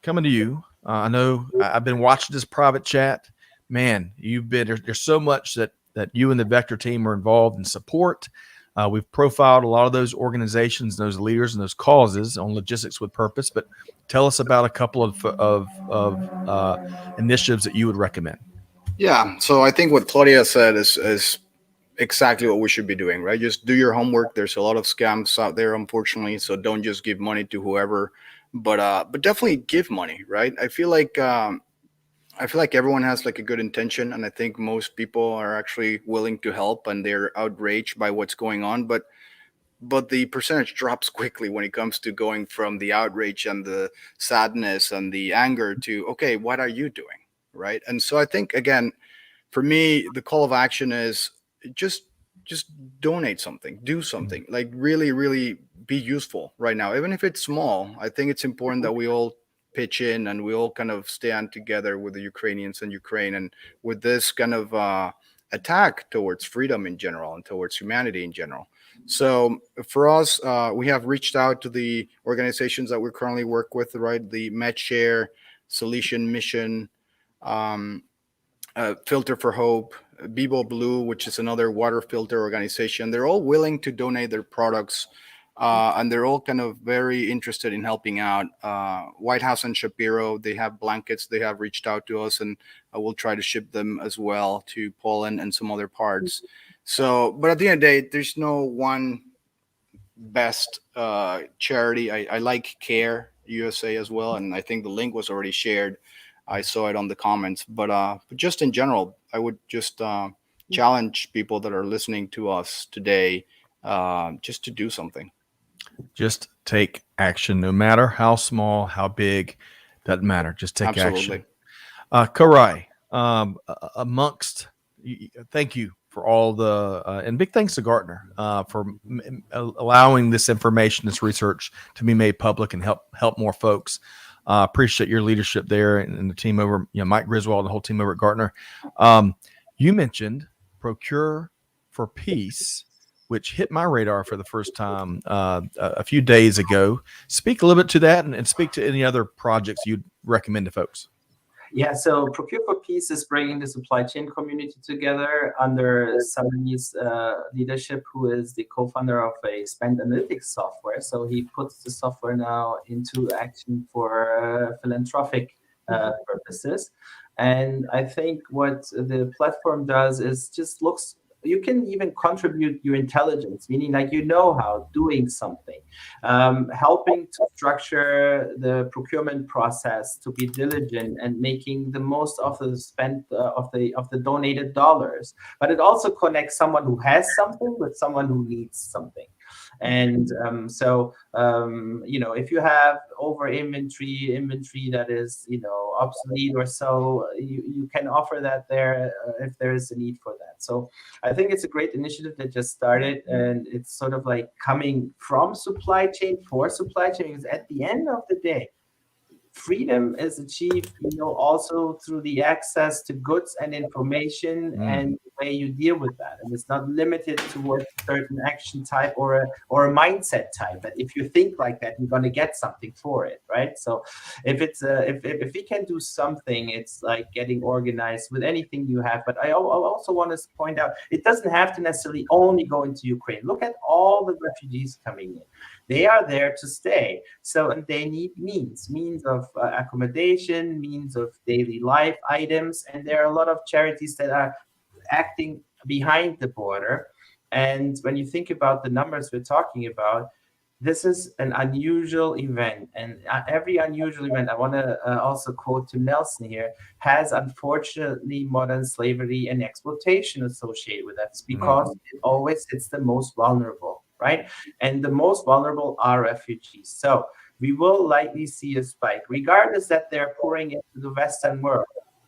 coming to you. I know I've been watching this private chat. Man, there's so much that you and the Vector team are involved in support. We've profiled a lot of those organizations, those leaders, and those causes on Logistics with Purpose. But tell us about a couple of initiatives that you would recommend. Yeah, so I think what Claudia said is exactly what we should be doing, right? Just do your homework. There's a lot of scams out there, unfortunately. So don't just give money to whoever, but definitely give money, right? I feel like everyone has like a good intention, and I think most people are actually willing to help, and they're outraged by what's going on. But the percentage drops quickly when it comes to going from the outrage and the sadness and the anger to, okay, what are you doing, right? And so I think, again, for me, the call of action is just donate something, do something, like really, really be useful right now, even if it's small. I think it's important that we all pitch in and we all kind of stand together with the Ukrainians and Ukraine, and with this kind of attack towards freedom in general and towards humanity in general. So for us, we have reached out to the organizations that we currently work with, right? The MedShare, Solution Mission, Filter for Hope, Bibo Blue, which is another water filter organization. They're all willing to donate their products, and they're all kind of very interested in helping out. White House and Shapiro, they have blankets. They have reached out to us, and we'll try to ship them as well to Poland and some other parts. So, but at the end of the day, there's no one best charity. I like Care USA as well, and I think the link was already shared. I saw it on the comments, but just in general, I would just challenge people that are listening to us today just to do something. Just take action, no matter how small, how big, doesn't matter. Just take action. Koray, thank you for all the, and big thanks to Gartner for allowing this information, this research to be made public and help more folks. Appreciate your leadership there and the team over, Mike Griswold and the whole team over at Gartner. You mentioned Procure for Peace, which hit my radar for the first time a few days ago. Speak a little bit to that and speak to any other projects you'd recommend to folks. Yeah, so Procure for Peace is bringing the supply chain community together under Salami's leadership, who is the co-founder of a spend analytics software. So he puts the software now into action for philanthropic purposes. And I think what the platform does is just looks you can even contribute your intelligence, meaning like how doing something, helping to structure the procurement process, to be diligent and making the most of the spent of the donated dollars. But it also connects someone who has something with someone who needs something. And if you have over inventory that is obsolete or so, you can offer that there if there is a need for that. So I think it's a great initiative that just started, and it's sort of like coming from supply chain for supply chain, because at the end of the day, freedom is achieved, also through the access to goods and information and the way you deal with that. And it's not limited towards a certain action type or a mindset type. That if you think like that, you're going to get something for it, right? So if it's if we can do something, it's like getting organized with anything you have. But I also want to point out, it doesn't have to necessarily only go into Ukraine. Look at all the refugees coming in. They are there to stay. So, and they need means of accommodation, means of daily life items. And there are a lot of charities that are acting behind the border. And when you think about the numbers we're talking about, this is an unusual event. And every unusual event, I want to also quote to Nelson here, has unfortunately modern slavery and exploitation associated with that. It's because it always hits the most vulnerable, right? And the most vulnerable are refugees. So we will likely see a spike, regardless that they're pouring into the Western world.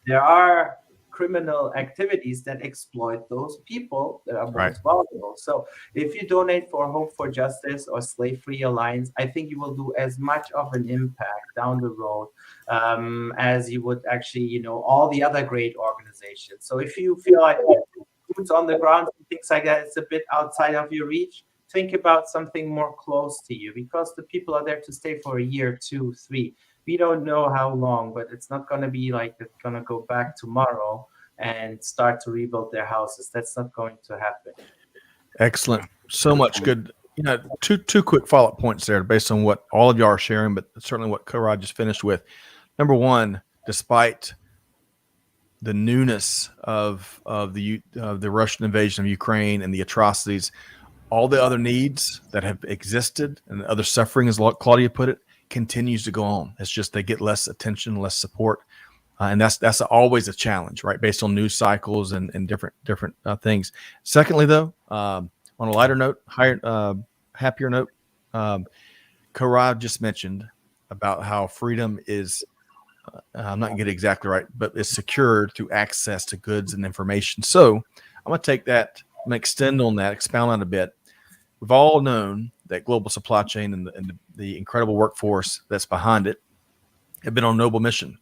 There are criminal activities that exploit those people that are most vulnerable. So if you donate for Hope for Justice or Slave Free Alliance, I think you will do as much of an impact down the road as you would actually, all the other great organizations. So if you feel like boots on the ground and things like that, it's a bit outside of your reach, think about something more close to you, because the people are there to stay for a year, 2, 3. We don't know how long, but it's not going to be like it's going to go back tomorrow and start to rebuild their houses. That's not going to happen. Excellent. So much good. Two quick follow-up points there based on what all of y'all are sharing, but certainly what Koray just finished with. Number one, despite the newness of the Russian invasion of Ukraine and the atrocities, all the other needs that have existed and the other suffering, as Claudia put it, continues to go on. It's just they get less attention, less support, and that's always a challenge, right? Based on news cycles and different things. Secondly, though, on a lighter note, happier note, Koray just mentioned about how freedom is. I'm not getting it exactly right, but it's secured through access to goods and information. So I'm going to take that and expound on that a bit. We've all known that global supply chain and the incredible workforce that's behind it have been on a noble mission.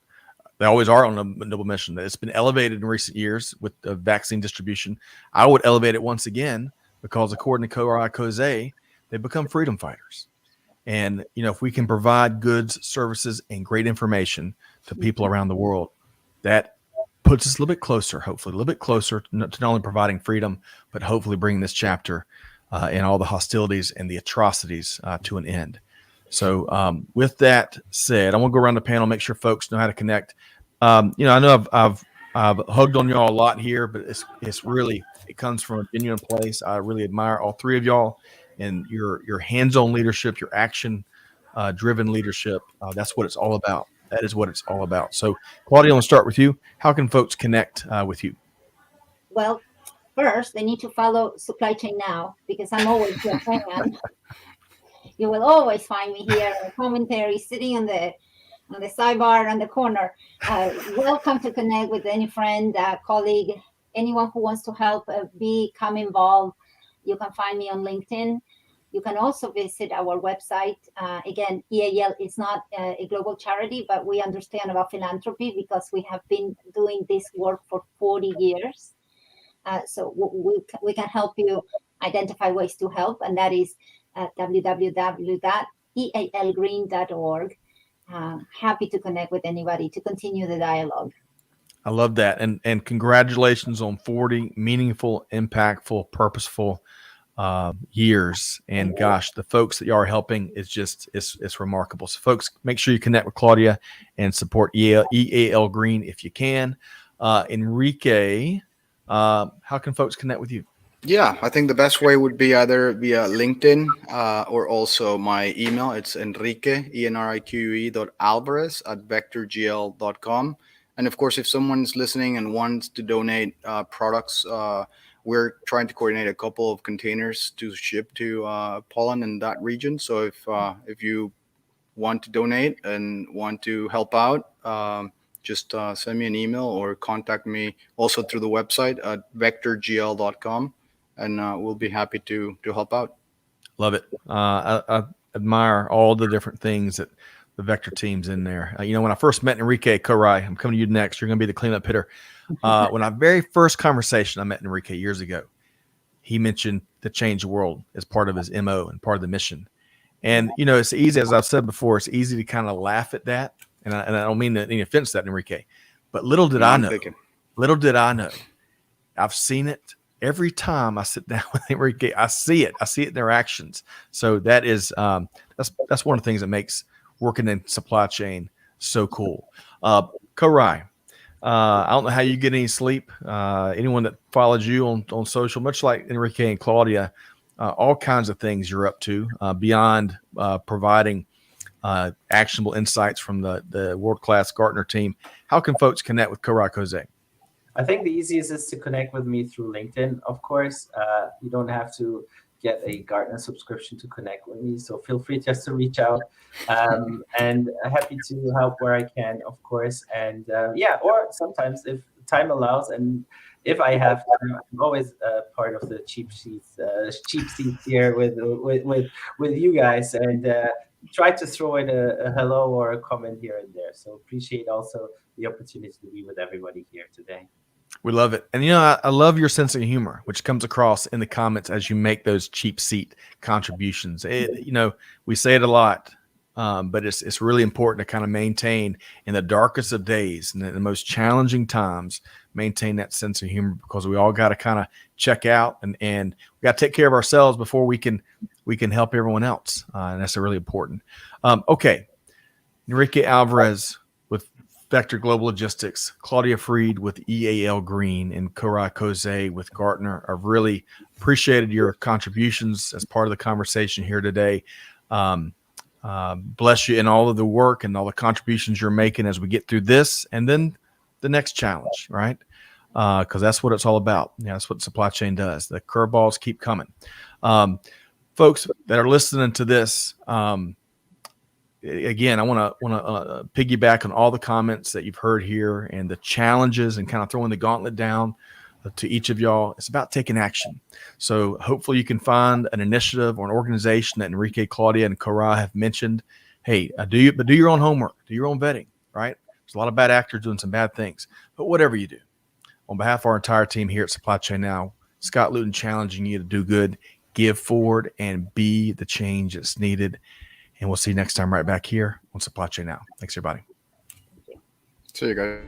They always are on a noble mission. It's been elevated in recent years with the vaccine distribution. I would elevate it once again because, according to Koray, Kose, they become freedom fighters. And, if we can provide goods, services, and great information to people around the world, that puts us a little bit closer, hopefully, a little bit closer to not only providing freedom, but hopefully bringing this chapter and all the hostilities and the atrocities to an end. So with that said, I want to go around the panel, make sure folks know how to connect. I know I've hugged on y'all a lot here, but it's really, it comes from a genuine place. I really admire all three of y'all and your hands-on leadership, your action driven leadership. That's what it's all about. That is what it's all about. So Claudia, I want to start with you. How can folks connect with you? Well, first, they need to follow Supply Chain Now, because I'm always your fan. You will always find me here in a commentary, sitting on the sidebar on the corner. Welcome to connect with any friend, colleague, anyone who wants to help become involved. You can find me on LinkedIn. You can also visit our website. Again, EAL is not a global charity, but we understand about philanthropy because we have been doing this work for 40 years. So we can help you identify ways to help, and that is www.EALgreen.org. Happy to connect with anybody to continue the dialogue. I love that. And congratulations on 40 meaningful, impactful, purposeful years. And gosh, the folks that y'all are helping is just, it's remarkable. So folks, make sure you connect with Claudia and support EALgreen if you can. Enrique, how can folks connect with you? Yeah, I think the best way would be either via LinkedIn or also my email. It's Enrique, Enrique.alvarez at vectorgl.com. And of course, if someone's listening and wants to donate products, we're trying to coordinate a couple of containers to ship to Poland and that region. So if you want to donate and want to help out, just send me an email or contact me also through the website at vectorgl.com, and we'll be happy to help out. Love it. I admire all the different things that the Vector team's in there. When I first met Enrique Koray, I'm coming to you next. You're going to be the cleanup hitter. When our very first conversation, I met Enrique years ago. He mentioned to change the world as part of his MO and part of the mission. And, it's easy, as I've said before, it's easy to kind of laugh at that. And I don't mean any offense to that, Enrique. But little did I know, I've seen it every time I sit down with Enrique. I see it in their actions. So that is, that's one of the things that makes working in supply chain so cool. Koray, I don't know how you get any sleep. Anyone that follows you on social, much like Enrique and Claudia, all kinds of things you're up to beyond providing actionable insights from the world-class Gartner team. How can folks connect with Koray Kose? I think the easiest is to connect with me through LinkedIn, of course. You don't have to get a Gartner subscription to connect with me, so feel free just to reach out. And happy to help where I can, of course. And or sometimes if time allows, and if I have time, I'm always part of the cheap seats here with you guys, and try to throw in a hello or a comment here and there. So appreciate also the opportunity to be with everybody here today. We love it. And, I love your sense of humor, which comes across in the comments as you make those cheap seat contributions. We say it a lot, but it's really important to kind of maintain in the darkest of days and the most challenging times, maintain that sense of humor, because we all got to kind of check out and we got to take care of ourselves before we can help everyone else. And that's really important. Okay. Enrique Alvarez with Vector Global Logistics, Claudia Freed with EALgreen, and Koray Kose with Gartner. I've really appreciated your contributions as part of the conversation here today. Bless you in all of the work and all the contributions you're making as we get through this and then the next challenge, right? Because that's what it's all about. That's what supply chain does. The curveballs keep coming. Folks that are listening to this, again, I want to piggyback on all the comments that you've heard here and the challenges and kind of throwing the gauntlet down to each of y'all. It's about taking action. So hopefully you can find an initiative or an organization that Enrique, Claudia, and Koray have mentioned. Hey, do your own homework, do your own vetting, right? There's a lot of bad actors doing some bad things, but whatever you do, on behalf of our entire team here at Supply Chain Now, Scott Luton challenging you to do good, give forward, and be the change that's needed. And we'll see you next time right back here on Supply Chain Now. Thanks, everybody. See you guys.